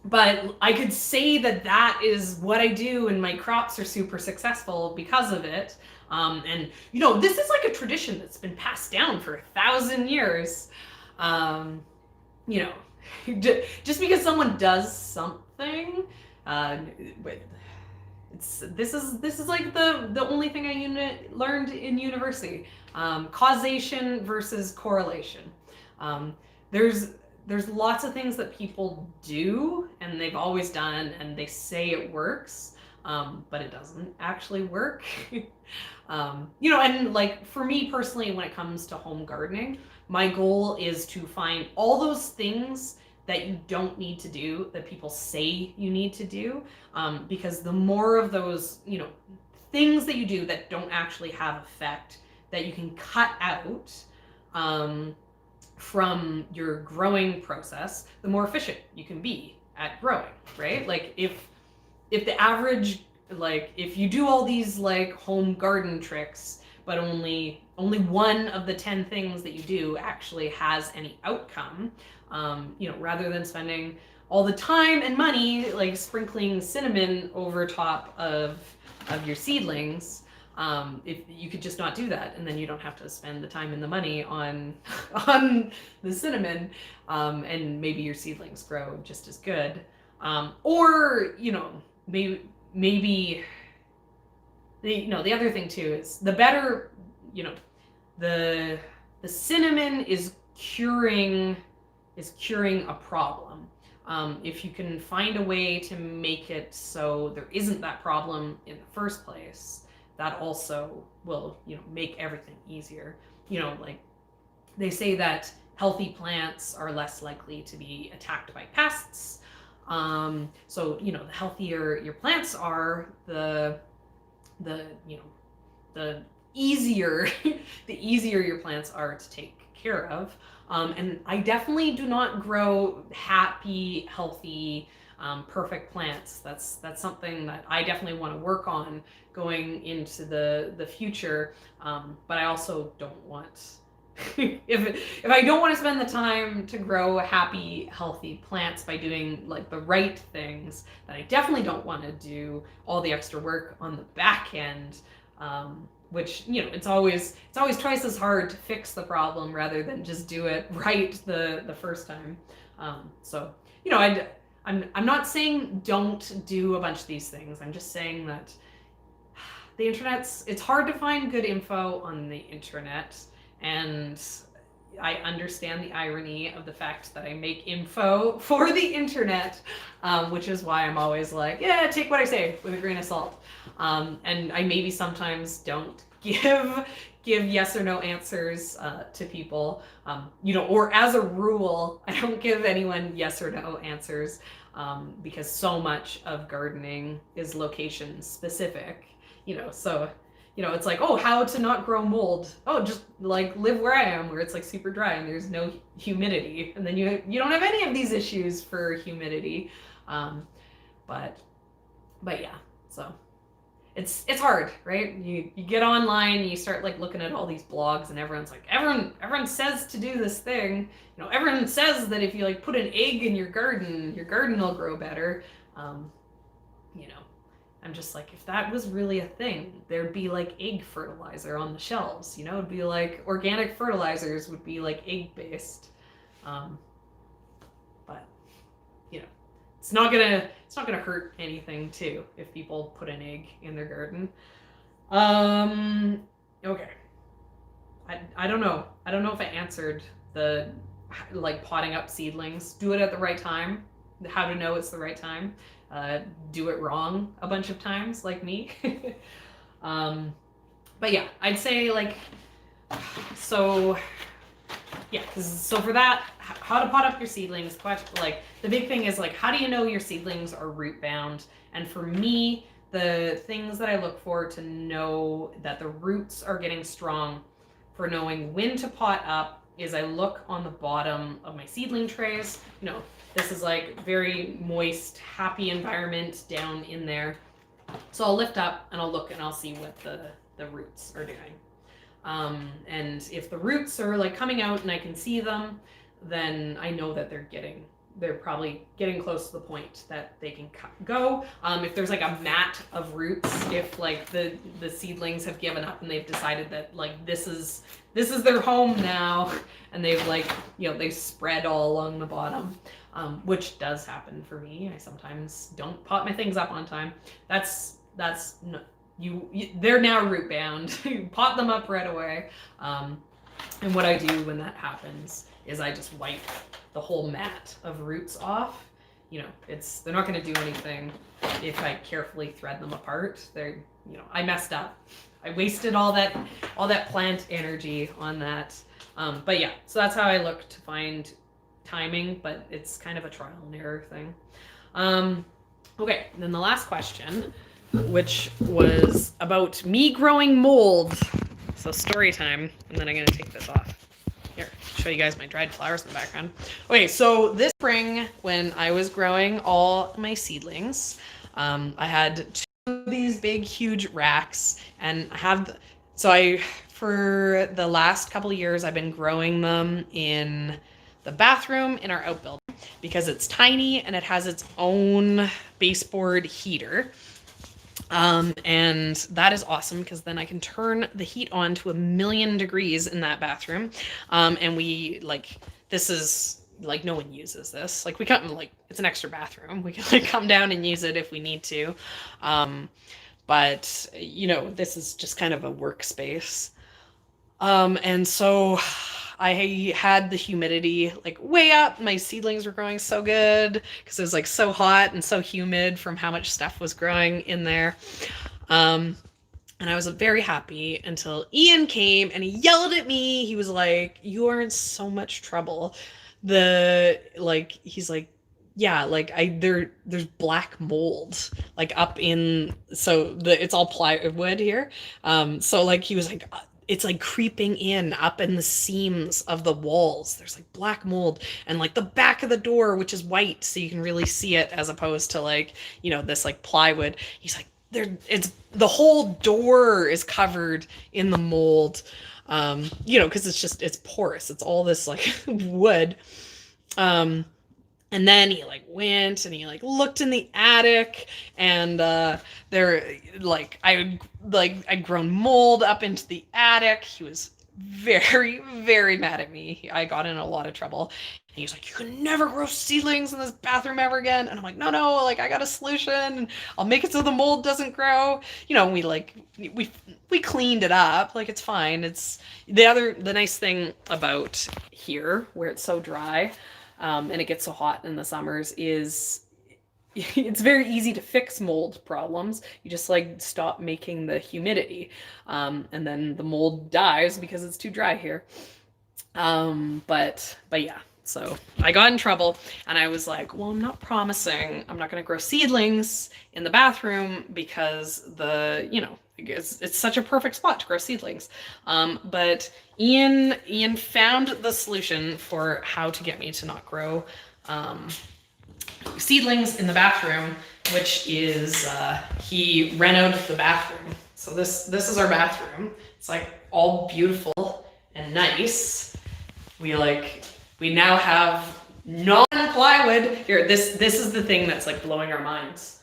But I could say that is what I do, and my crops are super successful because of it. And this is like a tradition that's been passed down for 1,000 years. Just because someone does something, this is like the only thing I learned in university. Causation versus correlation. There's lots of things that people do and they've always done and they say it works, but it doesn't actually work. And like for me personally, when it comes to home gardening, my goal is to find all those things that you don't need to do that people say you need to do, because the more of those things that you do that don't actually have effect that you can cut out from your growing process, the more efficient you can be at growing, right? Like if the average, like if you do all these like home garden tricks, but only one of the 10 things that you do actually has any outcome, rather than spending all the time and money like sprinkling cinnamon over top of your seedlings, if you could just not do that, and then you don't have to spend the time and the money on the cinnamon, and maybe your seedlings grow just as good, or maybe the other thing too is the better, the cinnamon is curing a problem. If you can find a way to make it so there isn't that problem in the first place, that also will, make everything easier. Like they say that healthy plants are less likely to be attacked by pests. So, the healthier your plants are, the easier the easier your plants are to take care of. And I definitely do not grow happy, healthy, perfect plants. That's something that I definitely want to work on going into the future. But I also don't want if I don't want to spend the time to grow happy, healthy plants by doing like the right things, then I definitely don't want to do all the extra work on the back end. Which it's always twice as hard to fix the problem rather than just do it right the first time. So I'm not saying don't do a bunch of these things. I'm just saying that it's hard to find good info on the internet, and I understand the irony of the fact that I make info for the internet, which is why I'm always like, yeah, take what I say with a grain of salt. And I maybe sometimes don't give yes or no answers to people, or as a rule, I don't give anyone yes or no answers, because so much of gardening is location specific, so it's like, oh, how to not grow mold. Oh, just like live where I am, where it's like super dry and there's no humidity. And then you don't have any of these issues for humidity. But yeah, so it's hard, right? You get online and you start like looking at all these blogs, and everyone's like, everyone says to do this thing. Everyone says that if you like put an egg in your garden will grow better. I'm just like, if that was really a thing, there'd be like egg fertilizer on the shelves. It'd be like organic fertilizers would be like egg based. But it's not gonna hurt anything too if people put an egg in their garden. Okay. I don't know. I don't know if I answered the like potting up seedlings. Do it at the right time. How to know it's the right time. Do it wrong a bunch of times, like me. um, but yeah, I'd say like so. Yeah, so for that, how to pot up your seedlings. Like the big thing is like how do you know your seedlings are root bound? And for me, the things that I look for to know that the roots are getting strong, for knowing when to pot up, is I look on the bottom of my seedling trays. You know, this is like very moist, happy environment down in there. So I'll lift up and I'll look and I'll see what the roots are doing. And if the roots are like coming out and I can see them, then I know that they're probably getting close to the point that they can go. If there's like a mat of roots, if like the seedlings have given up and they've decided that like this is their home now, and they've like, you know, they've spread all along the bottom, which does happen for me. I sometimes don't pot my things up on time. That's no, they're now root bound. You pot them up right away. And what I do when that happens is I just wipe the whole mat of roots off. You know, they're not going to do anything if I carefully thread them apart. I messed up. I wasted all that plant energy on that. But yeah, so that's how I look to find timing, but it's kind of a trial and error thing. Okay, then the last question, which was about me growing mold. So story time, and then I'm going to take this off. Here, show you guys my dried flowers in the background. Okay, so this spring, when I was growing all my seedlings, I had two of these big, huge racks, and for the last couple of years, I've been growing them in the bathroom in our outbuilding because it's tiny and it has its own baseboard heater. And that is awesome because then I can turn the heat on to 1,000,000 degrees in that bathroom. And this is like, no one uses this. Like it's an extra bathroom. We can like come down and use it if we need to. But you know, this is just kind of a workspace. And so I had the humidity like way up. My seedlings were growing so good because it was like so hot and so humid from how much stuff was growing in there. And I was very happy until Ian came and he yelled at me. He was like, "You are in so much trouble." He's like, yeah, like there's black mold like up in, it's all plywood here. So like he was like, it's like creeping in up in the seams of the walls. There's like black mold, and like the back of the door, which is white, so you can really see it, as opposed to like, you know, this like plywood. He's like, the whole door is covered in the mold, you know, because it's porous. It's all this like wood. And then he like went and he like looked in the attic, and I'd grown mold up into the attic. He was very, very mad at me. I got in a lot of trouble. And he was like, "You can never grow seedlings in this bathroom ever again." And I'm like, no, like I got a solution. I'll make it so the mold doesn't grow. You know, we cleaned it up. Like it's fine. It's the nice thing about here where it's so dry. And it gets so hot in the summers, is it's very easy to fix mold problems. You just like stop making the humidity, and then the mold dies because it's too dry here. But yeah, so I got in trouble, and I was like, well, I'm not promising I'm not going to grow seedlings in the bathroom because it's such a perfect spot to grow seedlings. But Ian found the solution for how to get me to not grow seedlings in the bathroom, which is he renoed the bathroom. So this is our bathroom. It's like all beautiful and nice. We now have non-plywood here. This is the thing that's like blowing our minds.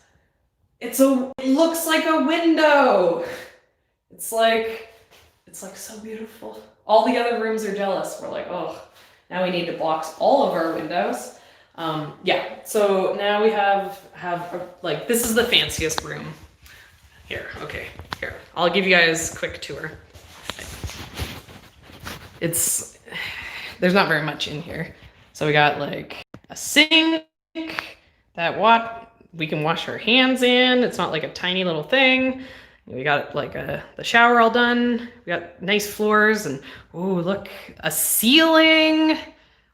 It looks like a window. It's like so beautiful. All the other rooms are jealous. We're like, oh, now we need to box all of our windows. Yeah, so now we have like, this is the fanciest room here. Okay, Here, I'll give you guys a quick tour. There's not very much in here. So we got like a sink that we can wash our hands in. It's not like a tiny little thing. We got like the shower all done. We got nice floors and ooh, look, a ceiling,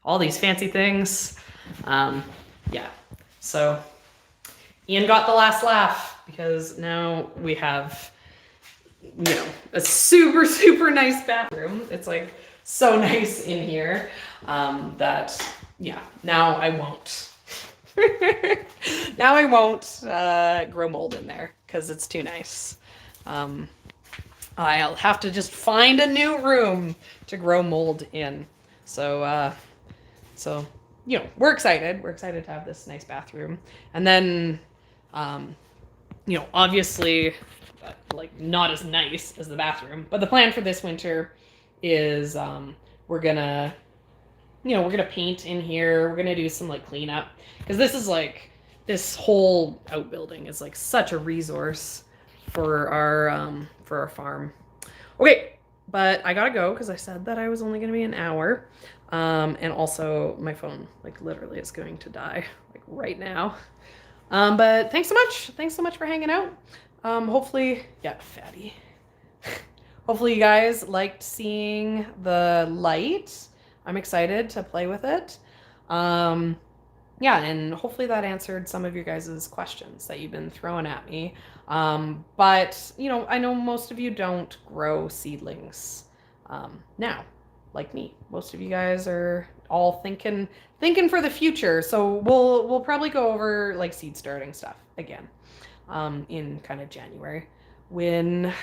all these fancy things. Yeah, so Ian got the last laugh because now we have, you know, a super, super nice bathroom. It's like so nice in here that, yeah, now I won't. Now I won't grow mold in there because it's too nice. I'll have to just find a new room to grow mold in. So, you know, we're excited. We're excited to have this nice bathroom. And then, you know, obviously, like not as nice as the bathroom, but the plan for this winter is we're gonna paint in here. We're gonna do some like cleanup because this is like, this whole outbuilding is like such a resource for our farm. Okay, but I gotta go because I said that I was only gonna be an hour. And also my phone like literally is going to die like right now. But thanks so much. Thanks so much for hanging out. Hopefully, yeah, fatty. Hopefully you guys liked seeing the light. I'm excited to play with it. Yeah, and hopefully that answered some of your guys' questions that you've been throwing at me. But, you know, I know most of you don't grow seedlings now, like me. Most of you guys are all thinking for the future. So we'll probably go over like seed starting stuff again in kind of January when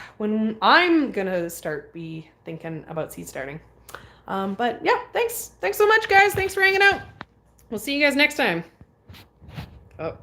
I'm gonna start be thinking about seed starting. But yeah, thanks so much, guys. Thanks for hanging out. We'll see you guys next time. Oh.